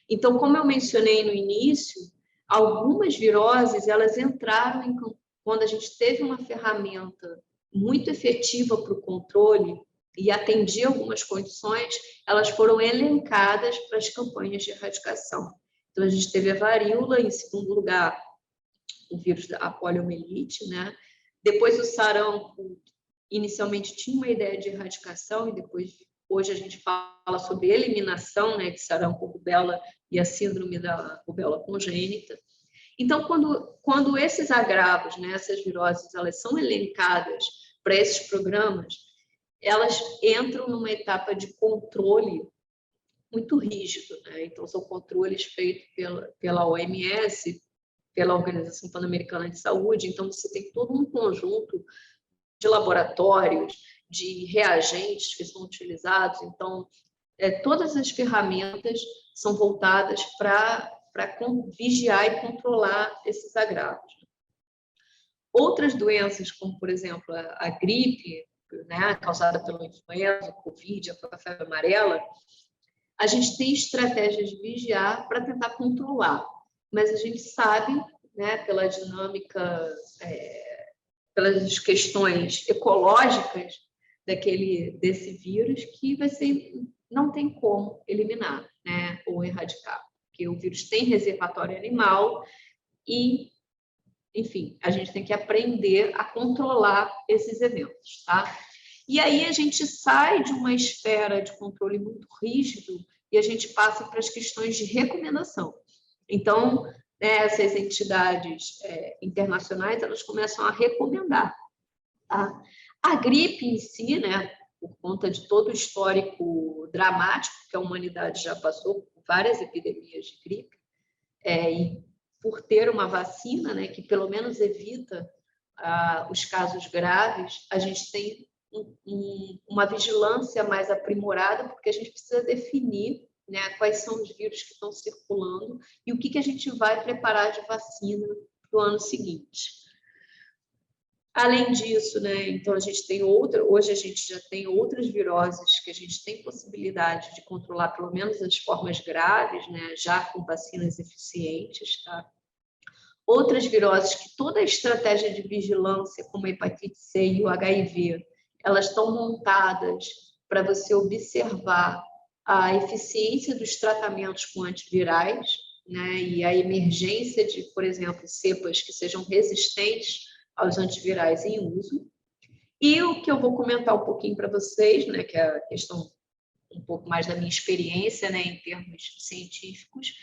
Então, como eu mencionei no início, algumas viroses, elas entraram em campo quando a gente teve uma ferramenta muito efetiva para o controle e atendia algumas condições, elas foram elencadas para as campanhas de erradicação. Então, a gente teve a varíola, em segundo lugar, o vírus da poliomielite, né? Depois o sarampo, inicialmente tinha uma ideia de erradicação e depois, hoje a gente fala sobre eliminação, né, de sarampo, rubéola e a síndrome da rubéola congênita. Então, quando esses agravos, né, essas viroses, elas são elencadas para esses programas, elas entram numa etapa de controle muito rígido. Né? Então, são controles feitos pela OMS, pela Organização Pan-Americana de Saúde. Então, você tem todo um conjunto de laboratórios, de reagentes que são utilizados. Então, todas as ferramentas são voltadas para vigiar e controlar esses agravos. Outras doenças, como, por exemplo, a gripe, né, causada pela influenza, o Covid, a febre amarela, a gente tem estratégias de vigiar para tentar controlar, mas a gente sabe, né, pela dinâmica, pelas questões ecológicas desse vírus, que não tem como eliminar, né, ou erradicar, porque o vírus tem reservatório animal e enfim, a gente tem que aprender a controlar esses eventos, tá? E aí a gente sai de uma esfera de controle muito rígido e a gente passa para as questões de recomendação. Então, essas entidades internacionais, elas começam a recomendar. Tá? A gripe em si, né, por conta de todo o histórico dramático que a humanidade já passou por várias epidemias de gripe, e por ter uma vacina, né, que pelo menos evita os casos graves, a gente tem uma vigilância mais aprimorada, porque a gente precisa definir, né, quais são os vírus que estão circulando e o que a gente vai preparar de vacina para o ano seguinte. Além disso, né, então a gente tem hoje a gente já tem outras viroses que a gente tem possibilidade de controlar, pelo menos as formas graves, né, já com vacinas eficientes, tá? Outras viroses que toda a estratégia de vigilância, como a hepatite C e o HIV, elas estão montadas para você observar a eficiência dos tratamentos com antivirais, né, e a emergência de, por exemplo, cepas que sejam resistentes aos antivirais em uso. E o que eu vou comentar um pouquinho para vocês, né, que é a questão um pouco mais da minha experiência, né, em termos científicos,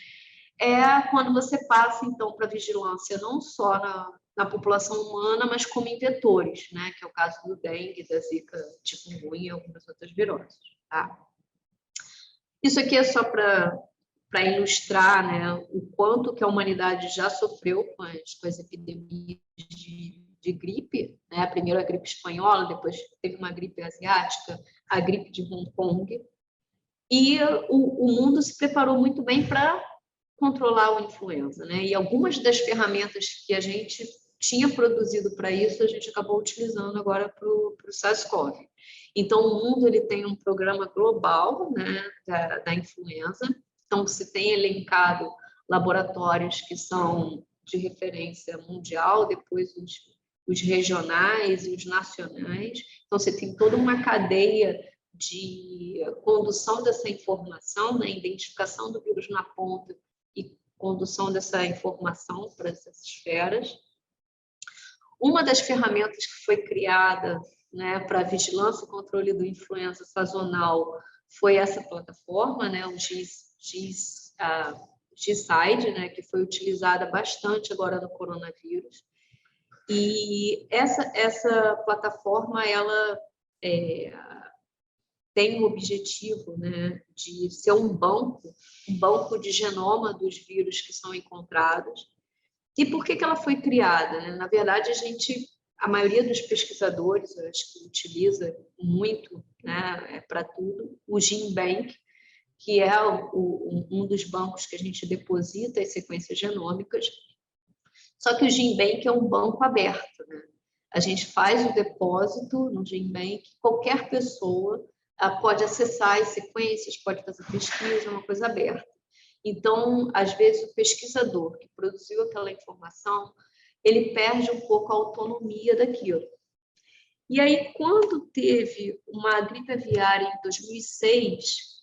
é quando você passa, então, para vigilância não só na população humana, mas como em vetores, né, que é o caso do dengue, da zika, chikungunya e algumas outras viroses. Tá? Isso aqui é só para ilustrar, né, o quanto que a humanidade já sofreu com as epidemias de gripe, né? Primeiro a gripe espanhola, depois teve uma gripe asiática, a gripe de Hong Kong, e o mundo se preparou muito bem para controlar a influenza, né? E algumas das ferramentas que a gente tinha produzido para isso, a gente acabou utilizando agora para o SARS-CoV. Então, o mundo ele tem um programa global, né, da influenza. Então, se tem elencado laboratórios que são de referência mundial, depois os regionais e os nacionais. Então, você tem toda uma cadeia de condução dessa informação, né, identificação do vírus na ponta e condução dessa informação para essas esferas. Uma das ferramentas que foi criada, né, para vigilância e controle do influenza sazonal foi essa plataforma, né, o GSide, né, que foi utilizada bastante agora no coronavírus. E essa plataforma, ela tem o objetivo, né, de ser um banco de genoma dos vírus que são encontrados. E por que ela foi criada? Né? Na verdade, a maioria dos pesquisadores, eu acho que utiliza muito, né, para tudo, o GenBank, que é um dos bancos que a gente deposita as sequências genômicas. Só que o GenBank é um banco aberto, né? A gente faz o depósito no GenBank, qualquer pessoa pode acessar as sequências, pode fazer pesquisa, é uma coisa aberta. Então, às vezes, o pesquisador que produziu aquela informação, ele perde um pouco a autonomia daquilo. E aí, quando teve uma gripe aviária em 2006,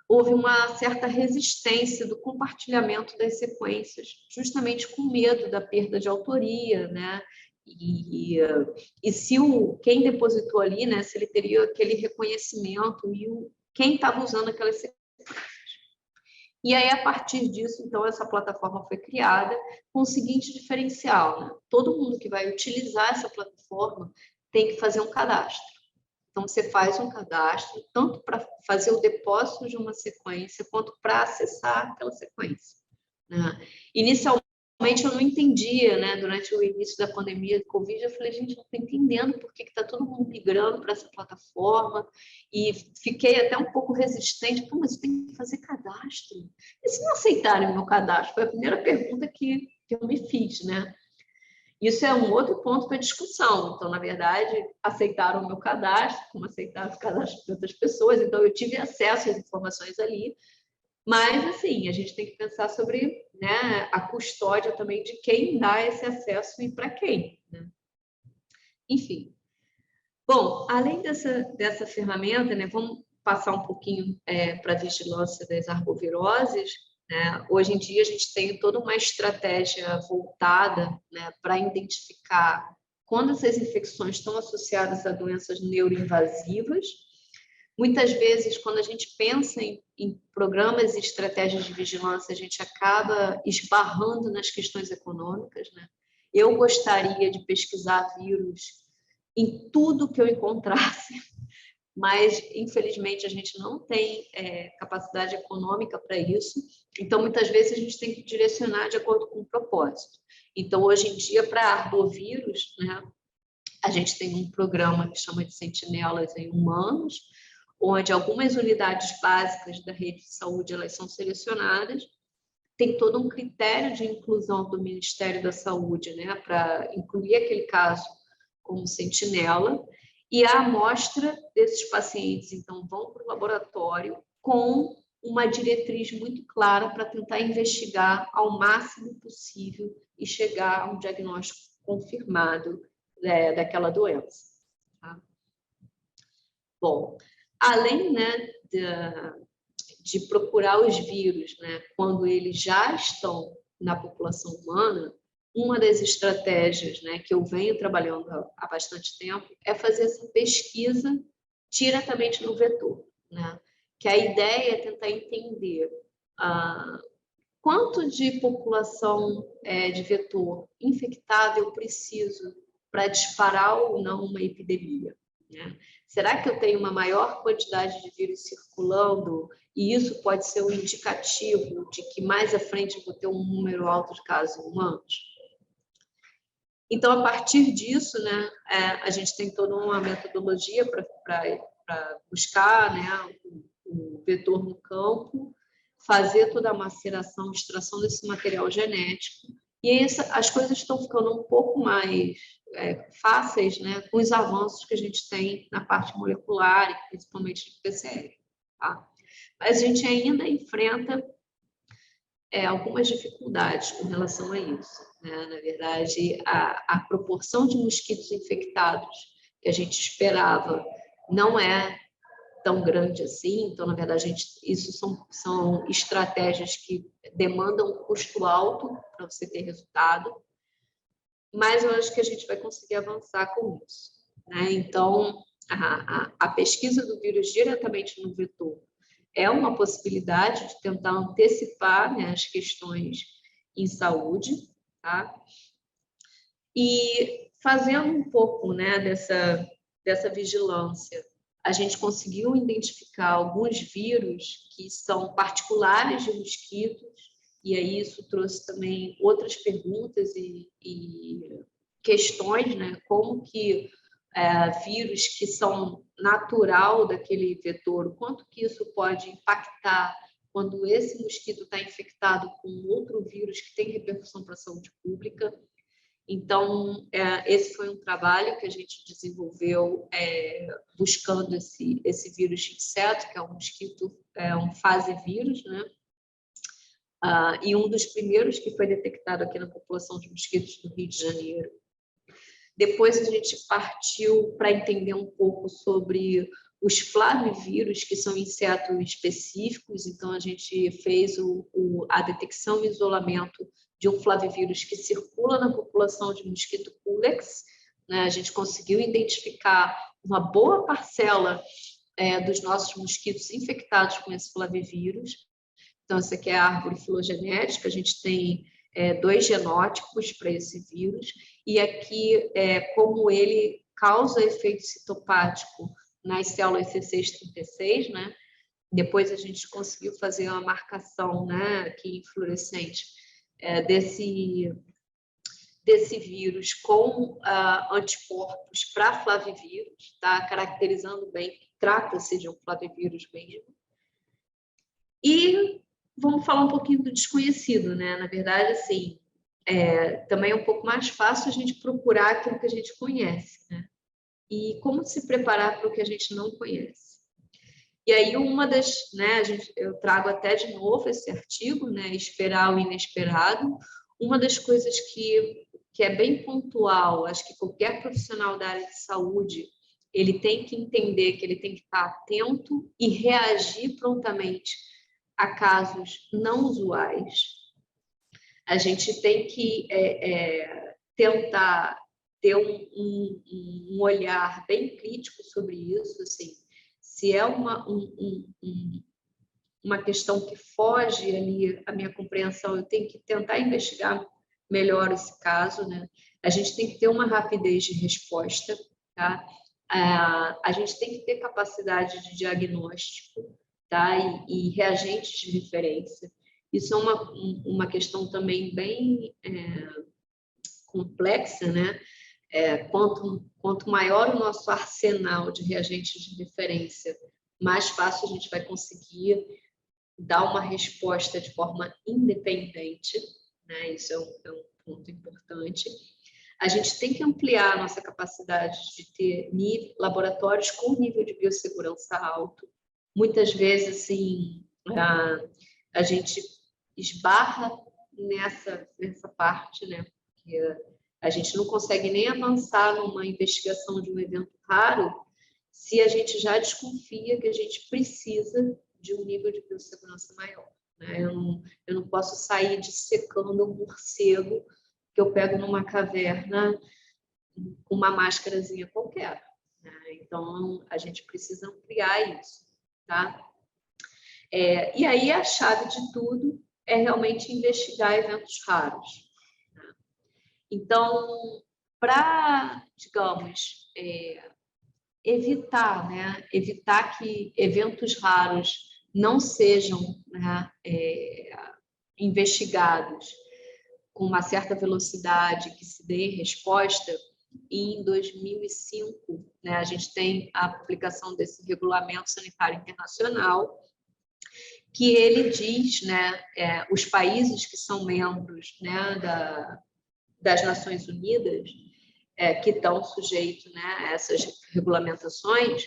houve uma certa resistência do compartilhamento das sequências, justamente com medo da perda de autoria, né? E se quem depositou ali, né, se ele teria aquele reconhecimento e quem estava usando aquelas sequências. E aí, a partir disso, então, essa plataforma foi criada com o seguinte diferencial, né? Todo mundo que vai utilizar essa plataforma tem que fazer um cadastro. Então, você faz um cadastro, tanto para fazer o depósito de uma sequência, quanto para acessar aquela sequência. Né? Inicialmente, eu não entendia, né? Durante o início da pandemia do Covid, eu falei, gente, não estou entendendo por que está todo mundo migrando para essa plataforma, e fiquei até um pouco resistente. Pô, mas eu tenho que fazer cadastro. E se não aceitarem o meu cadastro? Foi a primeira pergunta que eu me fiz, né? Isso é um outro ponto para discussão. Então, na verdade, aceitaram o meu cadastro, como aceitaram o cadastro de outras pessoas. Então, eu tive acesso às informações ali. Mas, assim, a gente tem que pensar sobre, né, a custódia também de quem dá esse acesso e para quem. Né? Enfim. Bom, além dessa ferramenta, né, vamos passar um pouquinho para a vigilância das arboviroses. né? Hoje em dia, a gente tem toda uma estratégia voltada, né, para identificar quando essas infecções estão associadas a doenças neuroinvasivas. Muitas vezes, quando a gente pensa em programas e estratégias de vigilância, a gente acaba esbarrando nas questões econômicas, né? Eu gostaria de pesquisar vírus em tudo que eu encontrasse, mas, infelizmente, a gente não tem capacidade econômica para isso. Então, muitas vezes, a gente tem que direcionar de acordo com o propósito. Então, hoje em dia, para arbovírus, né, a gente tem um programa que chama de Sentinelas em Humanos, onde algumas unidades básicas da rede de saúde elas são selecionadas. Tem todo um critério de inclusão do Ministério da Saúde, né, para incluir aquele caso como sentinela, e a amostra desses pacientes, então, vão para o laboratório com uma diretriz muito clara para tentar investigar ao máximo possível e chegar a um diagnóstico confirmado daquela doença. Tá? Bom, além, né, de procurar os vírus, né, quando eles já estão na população humana, uma das estratégias, né, que eu venho trabalhando há bastante tempo é fazer essa pesquisa diretamente no vetor, né? Que a ideia é tentar entender quanto de população de vetor infectada eu preciso para disparar ou não uma epidemia, né? Será que eu tenho uma maior quantidade de vírus circulando e isso pode ser um indicativo de que mais à frente eu vou ter um número alto de casos humanos? Então, a partir disso, né, a gente tem toda uma metodologia para buscar, né, o vetor no campo, fazer toda a maceração, extração desse material genético, e aí as coisas estão ficando um pouco mais fáceis, né, com os avanços que a gente tem na parte molecular, e principalmente de PCR. Tá? Mas a gente ainda enfrenta algumas dificuldades com relação a isso, né? Na verdade, a proporção de mosquitos infectados que a gente esperava não é tão grande assim. Então, na verdade, isso são estratégias que demandam um custo alto para você ter resultado, mas eu acho que a gente vai conseguir avançar com isso, né? Então, a pesquisa do vírus diretamente no vetor é uma possibilidade de tentar antecipar, né, as questões em saúde, tá? E fazendo um pouco, né, dessa vigilância, a gente conseguiu identificar alguns vírus que são particulares de mosquitos, e aí isso trouxe também outras perguntas e questões, né, como que vírus que são natural daquele vetor, o quanto que isso pode impactar quando esse mosquito está infectado com outro vírus que tem repercussão para a saúde pública. Então, esse foi um trabalho que a gente desenvolveu buscando esse vírus de inseto, que é um mosquito, um fasevírus, né? E um dos primeiros que foi detectado aqui na população de mosquitos do Rio de Janeiro. Depois a gente partiu para entender um pouco sobre os flavivírus, que são insetos específicos. Então, a gente fez a detecção e isolamento de um flavivírus que circula na população de mosquito culex, né? A gente conseguiu identificar uma boa parcela dos nossos mosquitos infectados com esse flavivírus. Então, essa aqui é a árvore filogenética, a gente tem 2 genótipos para esse vírus, e aqui como ele causa efeito citopático nas células C636, né? Depois a gente conseguiu fazer uma marcação, né, aqui em fluorescente desse vírus com anticorpos para flavivírus, tá? Caracterizando bem que trata-se de um flavivírus mesmo. E vamos falar um pouquinho do desconhecido, né? Na verdade, assim, também é um pouco mais fácil a gente procurar aquilo que a gente conhece, né? E como se preparar para o que a gente não conhece. E aí, né, eu trago até de novo esse artigo, né, Esperar o Inesperado. Uma das coisas que é bem pontual, acho que qualquer profissional da área de saúde, ele tem que entender que ele tem que estar atento e reagir prontamente a casos não usuais, a gente tem que tentar ter um olhar bem crítico sobre isso, assim, se é uma questão que foge ali à minha compreensão, eu tenho que tentar investigar melhor esse caso, né? A gente tem que ter uma rapidez de resposta, tá? A gente tem que ter capacidade de diagnóstico, tá? E reagentes de referência. Isso é uma questão também bem complexa, né? Quanto maior o nosso arsenal de reagentes de referência, mais fácil a gente vai conseguir dar uma resposta de forma independente, né? Isso é um ponto importante. A gente tem que ampliar a nossa capacidade de ter laboratórios com nível de biossegurança alto. Muitas vezes, assim, a gente esbarra nessa parte, né? Porque a gente não consegue nem avançar numa investigação de um evento raro se a gente já desconfia que a gente precisa de um nível de biossegurança maior, né? Eu não posso sair dissecando um morcego que eu pego numa caverna com uma máscarazinha qualquer, né? Então, a gente precisa ampliar isso, tá? E aí, a chave de tudo é realmente investigar eventos raros, né? Então, para, digamos, evitar que eventos raros não sejam, né, investigados com uma certa velocidade, que se dê resposta. E em 2005, né, a gente tem a publicação desse Regulamento Sanitário Internacional, que ele diz, né, os países que são membros, né, das Nações Unidas, que estão sujeitos, né, a essas regulamentações,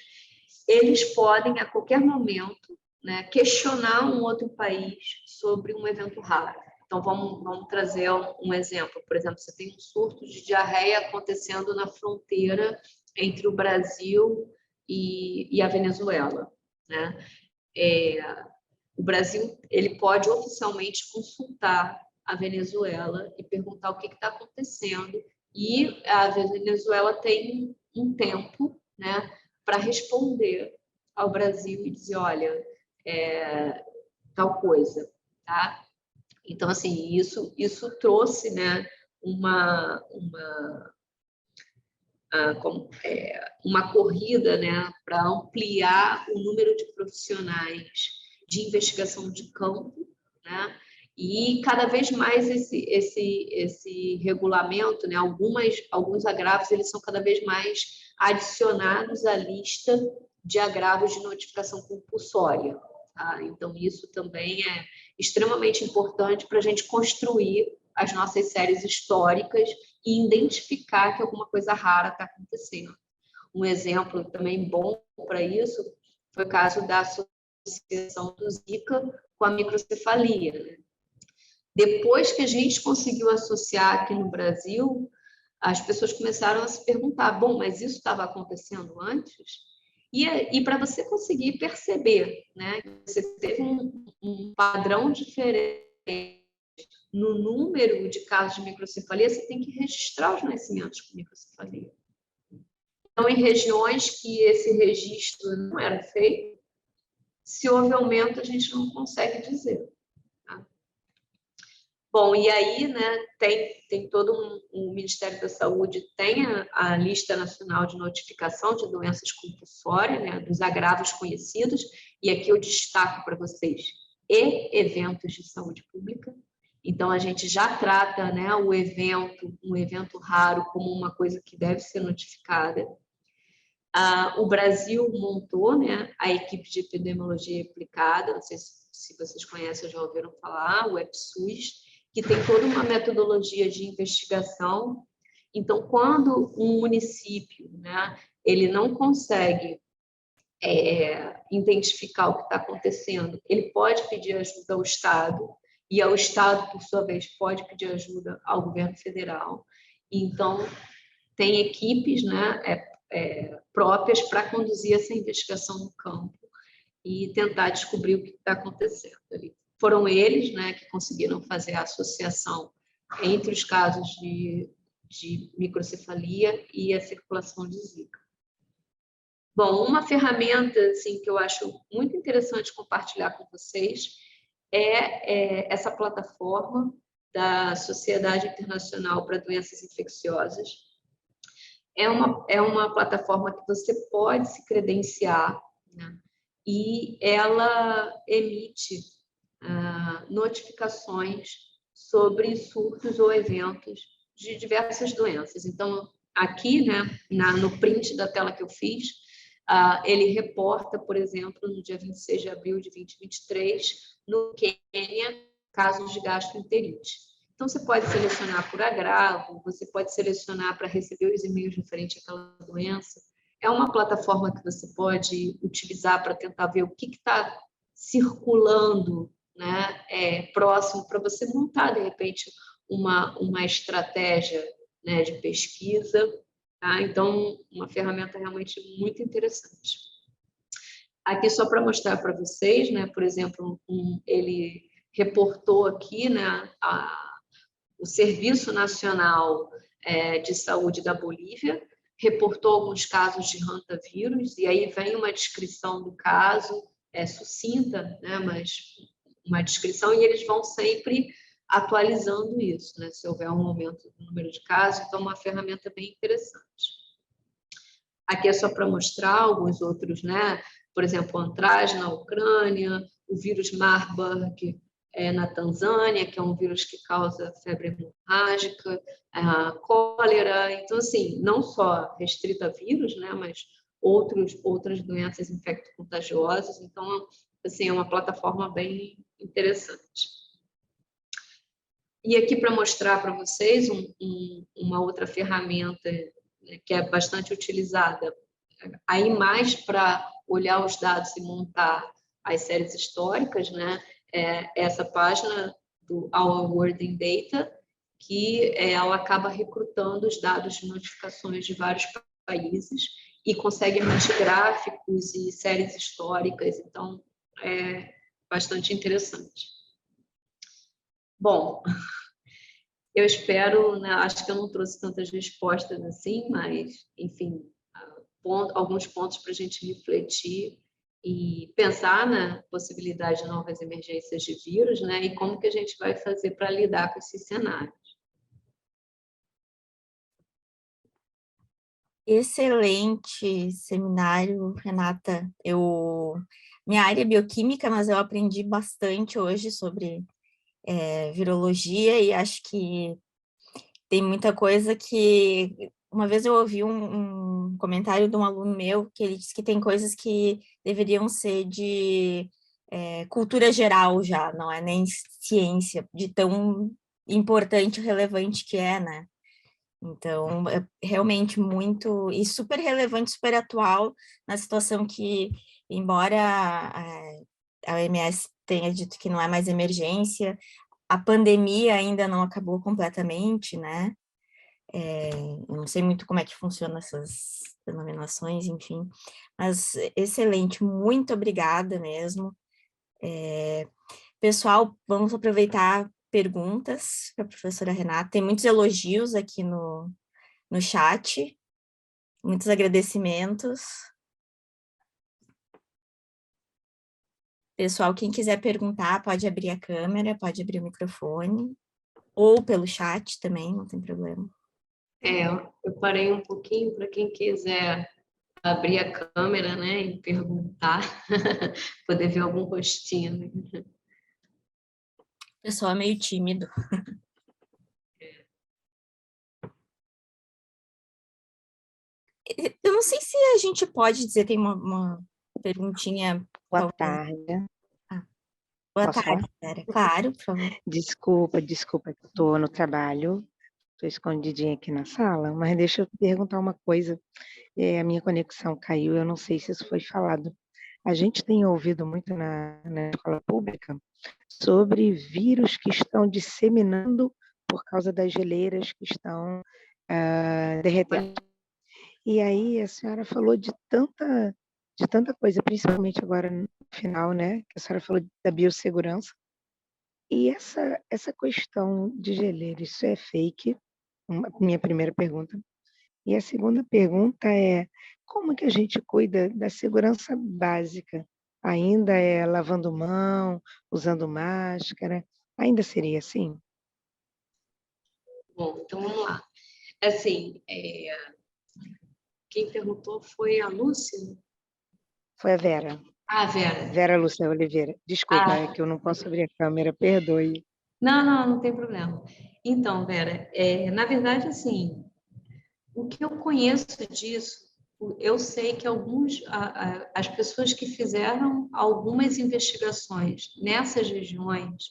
eles podem, a qualquer momento, né, questionar um outro país sobre um evento raro. Então, vamos trazer um exemplo. Por exemplo, você tem um surto de diarreia acontecendo na fronteira entre o Brasil e a Venezuela, né? O Brasil ele pode oficialmente consultar a Venezuela e perguntar o que está acontecendo, e a Venezuela tem um tempo, né, para responder ao Brasil e dizer, olha, tal coisa, tá? Então, assim, isso trouxe, né, uma corrida, né, para ampliar o número de profissionais de investigação de campo, né? E cada vez mais esse regulamento, né, alguns agravos, eles são cada vez mais adicionados à lista de agravos de notificação compulsória, tá? Então, isso também é extremamente importante para a gente construir as nossas séries históricas e identificar que alguma coisa rara está acontecendo. Um exemplo também bom para isso foi o caso da associação do Zika com a microcefalia, né? Depois que a gente conseguiu associar aqui no Brasil, as pessoas começaram a se perguntar, bom, mas isso estava acontecendo antes? E para você conseguir perceber, né, que você teve um padrão diferente no número de casos de microcefalia, você tem que registrar os nascimentos com microcefalia. Então, em regiões que esse registro não era feito, se houve aumento, a gente não consegue dizer. Tá? Bom, e aí, né, tem todo o Ministério da Saúde tem a lista nacional de notificação de doenças compulsórias, né, dos agravos conhecidos, e aqui eu destaco para vocês, e eventos de saúde pública. Então, a gente já trata, né, um evento raro como uma coisa que deve ser notificada. O Brasil montou, né, a equipe de epidemiologia aplicada, não sei se vocês conhecem ou já ouviram falar, o EPSUS, que tem toda uma metodologia de investigação. Então, quando um município, né, ele não consegue identificar o que está acontecendo, ele pode pedir ajuda ao Estado, e o Estado, por sua vez, pode pedir ajuda ao governo federal. Então, tem equipes, né, próprias para conduzir essa investigação no campo. e tentar descobrir o que está acontecendo ali. Foram eles, né, que conseguiram fazer a associação entre os casos de microcefalia e a circulação de Zika. Bom, uma ferramenta assim, que eu acho muito interessante compartilhar com vocês é essa plataforma da Sociedade Internacional para Doenças Infecciosas. É uma plataforma que você pode se credenciar, né? E ela emite notificações sobre surtos ou eventos de diversas doenças. Então, aqui, né, no print da tela que eu fiz, ele reporta, por exemplo, no dia 26 de abril de 2023, no Quênia, casos de gastroenterite. Então, você pode selecionar por agravo, você pode selecionar para receber os e-mails referentes àquela doença. É uma plataforma que você pode utilizar para tentar ver o que está circulando, né, próximo, para você montar, de repente, uma estratégia, né, de pesquisa. Tá? Então, uma ferramenta realmente muito interessante. Aqui, só para mostrar para vocês, né, por exemplo, ele reportou aqui, né, o Serviço Nacional de Saúde da Bolívia, reportou alguns casos de hantavírus, e aí vem uma descrição do caso, sucinta, né, mas uma descrição, e eles vão sempre atualizando isso, né, se houver um aumento do número de casos, então é uma ferramenta bem interessante. Aqui é só para mostrar alguns outros, né, por exemplo, antraz na Ucrânia, o vírus Marburg na Tanzânia, que é um vírus que causa febre hemorrágica, a cólera. Então, assim, não só restrito a vírus, né, mas outras doenças infecto-contagiosas. Então, assim, é uma plataforma bem interessante. E aqui para mostrar para vocês uma outra ferramenta, né, que é bastante utilizada, aí mais para olhar os dados e montar as séries históricas, né? Essa página do Our World in Data, que ela acaba recrutando os dados de notificações de vários países e consegue emitir gráficos e séries históricas, então é bastante interessante. Bom, eu espero, né, acho que eu não trouxe tantas respostas assim, mas, enfim, alguns pontos para a gente refletir e pensar na possibilidade de novas emergências de vírus, né, e como que a gente vai fazer para lidar com esses cenários. Excelente seminário, Renata. Minha área é bioquímica, mas eu aprendi bastante hoje sobre virologia e acho que tem muita coisa que... Uma vez eu ouvi um comentário de um aluno meu que ele disse que tem coisas que deveriam ser de cultura geral já, não é nem ciência, de tão importante e relevante que é, né? Então, é realmente muito... E super relevante, super atual na situação que, embora a OMS tenha dito que não é mais emergência, a pandemia ainda não acabou completamente, né? Eu não sei muito como é que funcionam essas denominações, enfim, mas excelente, muito obrigada mesmo. Pessoal, vamos aproveitar perguntas para a professora Renata. Tem muitos elogios aqui no chat, muitos agradecimentos. Pessoal, quem quiser perguntar, pode abrir a câmera, pode abrir o microfone, ou pelo chat também, não tem problema. Eu parei um pouquinho para quem quiser abrir a câmera, né, e perguntar, poder ver algum rostinho. Né? O pessoal é meio tímido. Eu não sei se a gente pode dizer, tem uma perguntinha. Boa tarde. Boa Posso tarde, Vera. Claro, por favor. Desculpa, que estou no trabalho, estou escondidinha aqui na sala, mas deixa eu perguntar uma coisa. A minha conexão caiu, eu não sei se isso foi falado. A gente tem ouvido muito na escola pública sobre vírus que estão disseminando por causa das geleiras que estão derretendo. E aí a senhora falou de tanta coisa, principalmente agora final, né, que a senhora falou da biossegurança. E essa questão de geleira, isso é fake? Minha primeira pergunta. E a segunda pergunta é: como que a gente cuida da segurança básica? Ainda é lavando mão, usando máscara? Ainda seria assim? Bom, então vamos lá. Assim, quem perguntou foi a Lúcia? Foi a Vera. Ah, Vera. Vera Lúcia Oliveira. Desculpa, é que eu não posso abrir a câmera, perdoe. Não tem problema. Então, Vera, na verdade, assim, o que eu conheço disso, eu sei que as pessoas que fizeram algumas investigações nessas regiões,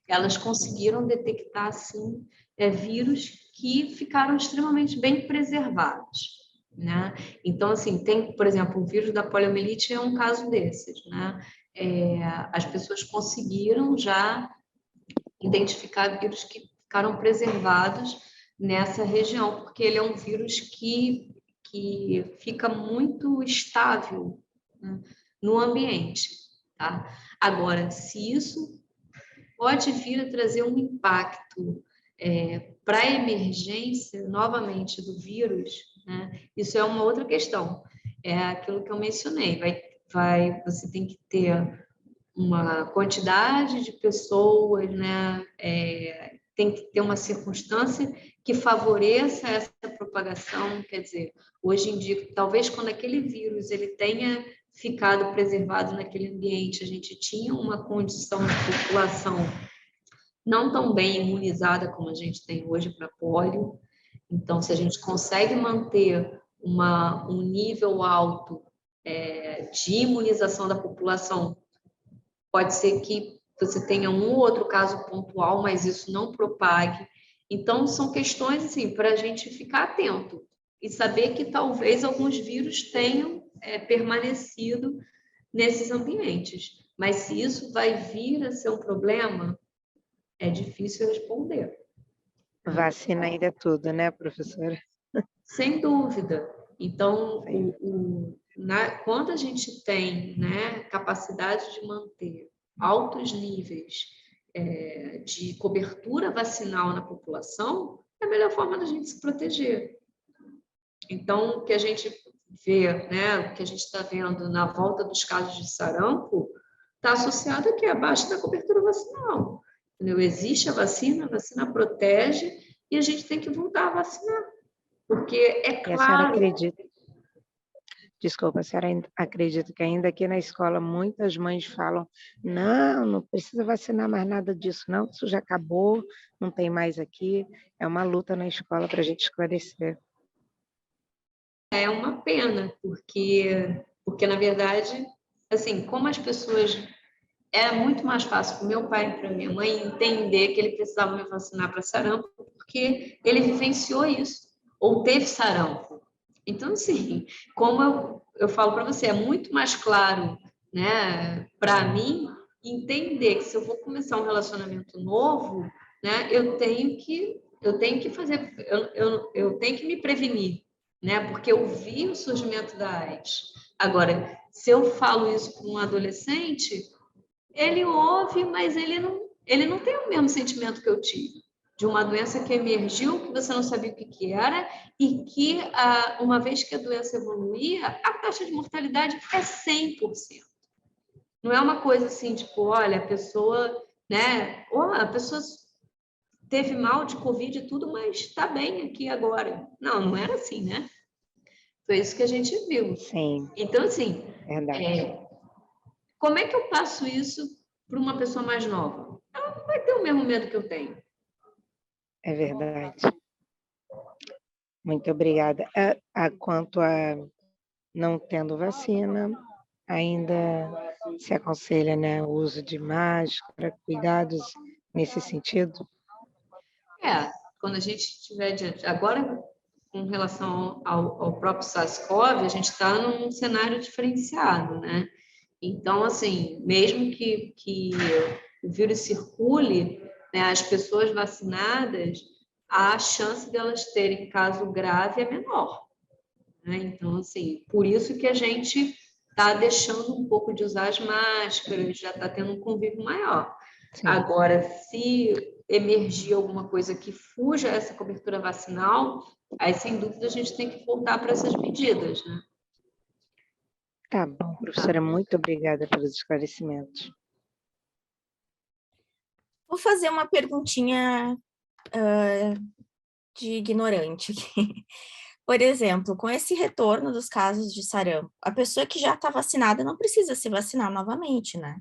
elas conseguiram detectar, sim, vírus que ficaram extremamente bem preservados, né? Então, assim, tem, por exemplo, o vírus da poliomielite é um caso desses, né? As pessoas conseguiram já identificar vírus que ficaram preservados nessa região, porque ele é um vírus que fica muito estável, né, no ambiente. Tá? Agora, se isso pode vir a trazer um impacto para a emergência, novamente, do vírus, né, isso é uma outra questão. É aquilo que eu mencionei, você tem que ter uma quantidade de pessoas, né? Tem que ter uma circunstância que favoreça essa propagação. Quer dizer, hoje em dia, talvez quando aquele vírus ele tenha ficado preservado naquele ambiente, a gente tinha uma condição de população não tão bem imunizada como a gente tem hoje para pólio. Então, se a gente consegue manter um nível alto de imunização da população, pode ser que você tenha um ou outro caso pontual, mas isso não propague. Então, são questões assim, para a gente ficar atento e saber que talvez alguns vírus tenham permanecido nesses ambientes. Mas se isso vai vir a ser um problema, é difícil responder. Vacina ainda é tudo, né, professora? Sem dúvida. Então, quando a gente tem, né, capacidade de manter altos níveis de cobertura vacinal na população, é a melhor forma da gente se proteger. Então, o que a gente vê, né, o que a gente está vendo na volta dos casos de sarampo, está associado aqui abaixo da cobertura vacinal. Entendeu? Existe a vacina protege e a gente tem que voltar a vacinar. Porque é E a senhora claro. acredita, desculpa, a senhora acredita que ainda aqui na escola muitas mães falam: não precisa vacinar mais nada disso, não, isso já acabou, não tem mais aqui. É uma luta na escola para a gente esclarecer. É uma pena, porque na verdade, assim, como as pessoas. Era muito mais fácil para o meu pai e para minha mãe entender que ele precisava me vacinar para sarampo, porque ele vivenciou isso, ou teve sarampo. Então, assim, como eu falo para você, é muito mais claro, né, para mim, entender que se eu vou começar um relacionamento novo, né, eu tenho que fazer, eu tenho que me prevenir, né, porque eu vi o surgimento da AIDS. Agora, se eu falo isso para um adolescente, ele ouve, mas ele não tem o mesmo sentimento que eu tive, de uma doença que emergiu, que você não sabia o que era, e que, uma vez que a doença evoluía, a taxa de mortalidade é 100%. Não é uma coisa assim, tipo, olha, a pessoa, né, a pessoa teve mal de Covid e tudo, mas está bem aqui agora. Não era assim, né? Foi isso que a gente viu. Sim. Então, assim, Verdade. como é que eu passo isso para uma pessoa mais nova? Ela não vai ter o mesmo medo que eu tenho. É verdade. Muito obrigada. Quanto a não tendo vacina, ainda se aconselha, né, o uso de máscara, cuidados nesse sentido? Quando a gente estiver diante. Agora, com relação ao próprio SARS-CoV, a gente está num cenário diferenciado, né? Então, assim, mesmo que o vírus circule, né, as pessoas vacinadas, a chance delas terem caso grave é menor, né? Então, assim, por isso que a gente está deixando um pouco de usar as máscaras, já está tendo um convívio maior. Sim. Agora, se emergir alguma coisa que fuja essa cobertura vacinal, aí, sem dúvida, a gente tem que voltar para essas medidas, né? Tá bom, professora, muito obrigada pelos esclarecimentos. Vou fazer uma perguntinha de ignorante aqui. Por exemplo, com esse retorno dos casos de sarampo, a pessoa que já está vacinada não precisa se vacinar novamente, né?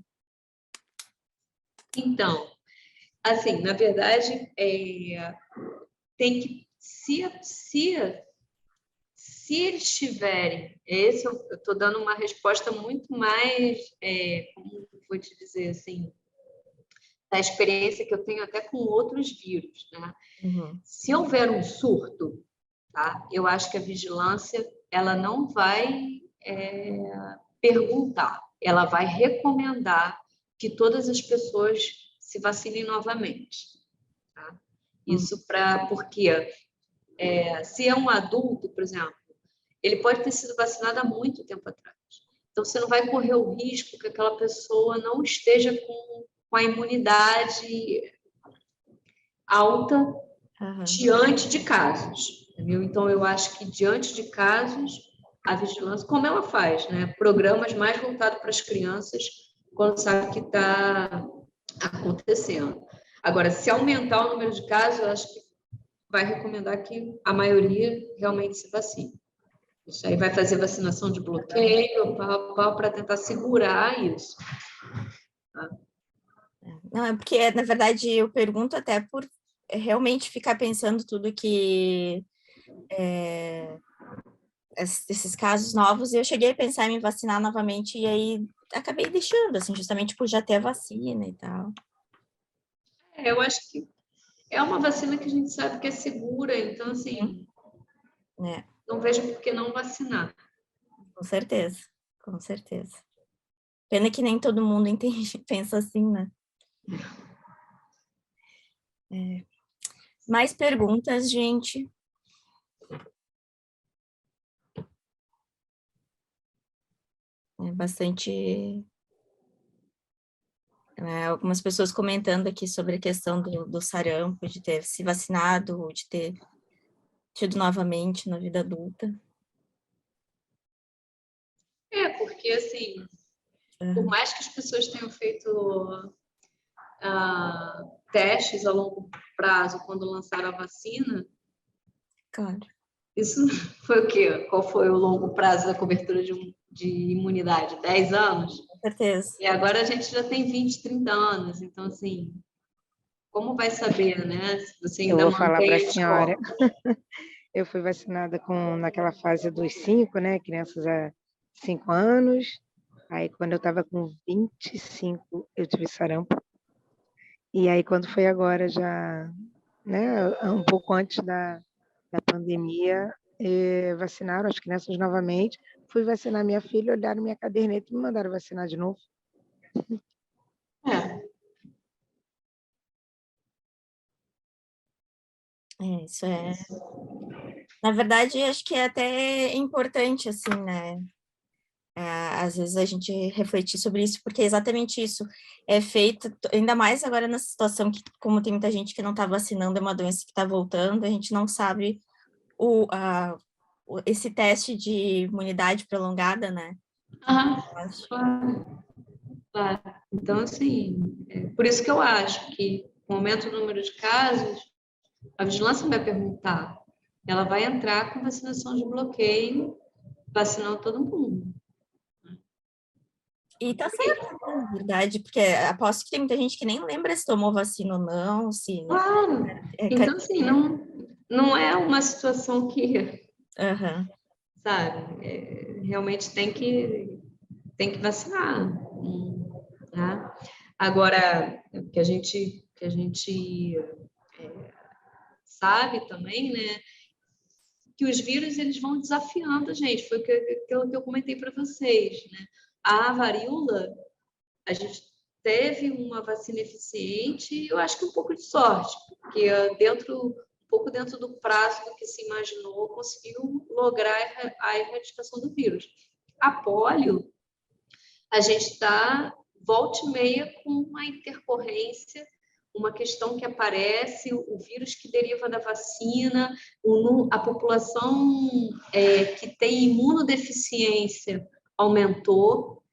Então, assim, na verdade, tem que, se eles tiverem, eu estou dando uma resposta muito mais, como vou te dizer assim, da experiência que eu tenho até com outros vírus, né? Uhum. Se houver um surto, tá? Eu acho que a vigilância, ela não vai perguntar, ela vai recomendar que todas as pessoas se vacinem novamente, tá? Isso porque se é um adulto, por exemplo, ele pode ter sido vacinado há muito tempo atrás. Então, você não vai correr o risco que aquela pessoa não esteja com a imunidade alta diante de casos, entendeu? Então, eu acho que diante de casos, a vigilância, como ela faz, né? Programas mais voltados para as crianças, quando sabe que está acontecendo. Agora, se aumentar o número de casos, eu acho que vai recomendar que a maioria realmente se vacine. Isso aí vai fazer vacinação de bloqueio, para tentar segurar isso. Tá? Não, é porque, na verdade, eu pergunto até por realmente ficar pensando tudo que esses casos novos, e eu cheguei a pensar em me vacinar novamente, e aí acabei deixando, assim, justamente por já ter a vacina e tal. Eu acho que é uma vacina que a gente sabe que é segura, então, assim, não vejo por que não vacinar. Com certeza, com certeza. Pena que nem todo mundo entende, pensa assim, né? Mais perguntas, gente? Bastante... algumas pessoas comentando aqui sobre a questão do sarampo, de ter se vacinado, ou de ter tido novamente na vida adulta. Porque, assim, por mais que as pessoas tenham feito testes a longo prazo quando lançaram a vacina, Claro. isso foi o quê? Qual foi o longo prazo da cobertura de imunidade? 10 anos? Com certeza. E agora a gente já tem 20, 30 anos, então, assim, como vai saber, né? Se você ainda Eu vou falar para a mantém senhora. Eu fui vacinada naquela fase dos 5, né? Crianças há 5 anos. Aí, quando eu estava com 25, eu tive sarampo. E aí, quando foi agora, já, né? Um pouco antes da pandemia, vacinaram as crianças novamente. Fui vacinar minha filha, olharam minha caderneta e me mandaram vacinar de novo. Isso é... Na verdade, acho que é até importante, assim, né? Às vezes a gente refletir sobre isso, porque é exatamente isso. É feito, ainda mais agora nessa situação que, como tem muita gente que não está vacinando, é uma doença que está voltando, a gente não sabe esse teste de imunidade prolongada, né? Claro, claro. Então, assim, por isso que eu acho que, com o aumento do número de casos, a vigilância vai perguntar. Ela vai entrar com vacinação de bloqueio, vacinando todo mundo. E tá certo, na verdade, porque aposto que tem muita gente que nem lembra se tomou vacina ou não, se... Claro. Então, assim, não é uma situação que, sabe, realmente tem que vacinar, né? Agora, o que a gente sabe também, né, que os vírus eles vão desafiando a gente, foi aquilo que eu comentei para vocês, né? A varíola, a gente teve uma vacina eficiente e eu acho que um pouco de sorte, porque um pouco dentro do prazo do que se imaginou, conseguiu lograr a erradicação do vírus. A polio, a gente está, volta e meia, com uma intercorrência, uma questão que aparece, o vírus que deriva da vacina, a população que tem imunodeficiência aumentou.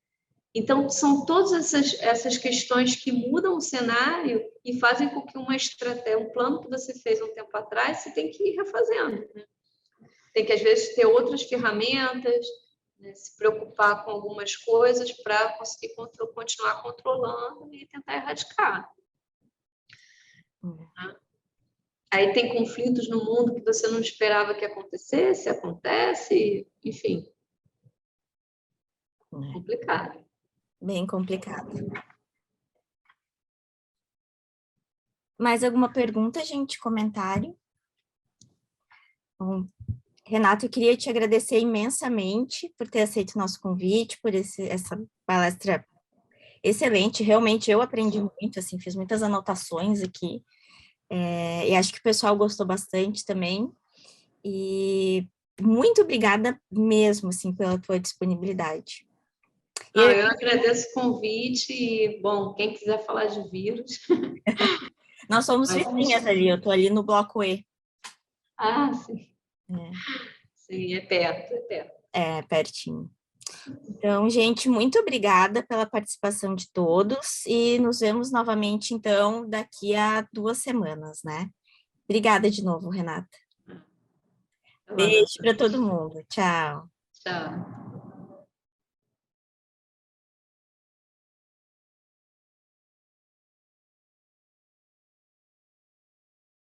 Então, são todas essas questões que mudam o cenário e fazem com que uma estratégia, um plano que você fez um tempo atrás, você tem que ir refazendo, né? Tem que, às vezes, ter outras ferramentas, né? Se preocupar com algumas coisas para conseguir continuar controlando e tentar erradicar. Aí tem conflitos no mundo que você não esperava que acontecesse, acontece, enfim. Complicado. Bem complicado. Mais alguma pergunta, gente? Comentário? Bom, Renato, eu queria te agradecer imensamente por ter aceito o nosso convite, por essa palestra excelente. Realmente, eu aprendi muito, assim, fiz muitas anotações aqui. E acho que o pessoal gostou bastante também. E muito obrigada mesmo, assim, pela tua disponibilidade. Eu agradeço o convite e, bom, quem quiser falar de vírus... Nós somos vizinhas ali, eu estou ali no bloco E. Ah, sim. Sim, é perto, é perto. É, pertinho. Então, gente, muito obrigada pela participação de todos e nos vemos novamente, então, daqui a 2 semanas, né? Obrigada de novo, Renata. Beijo para todo mundo. Tchau. Tchau.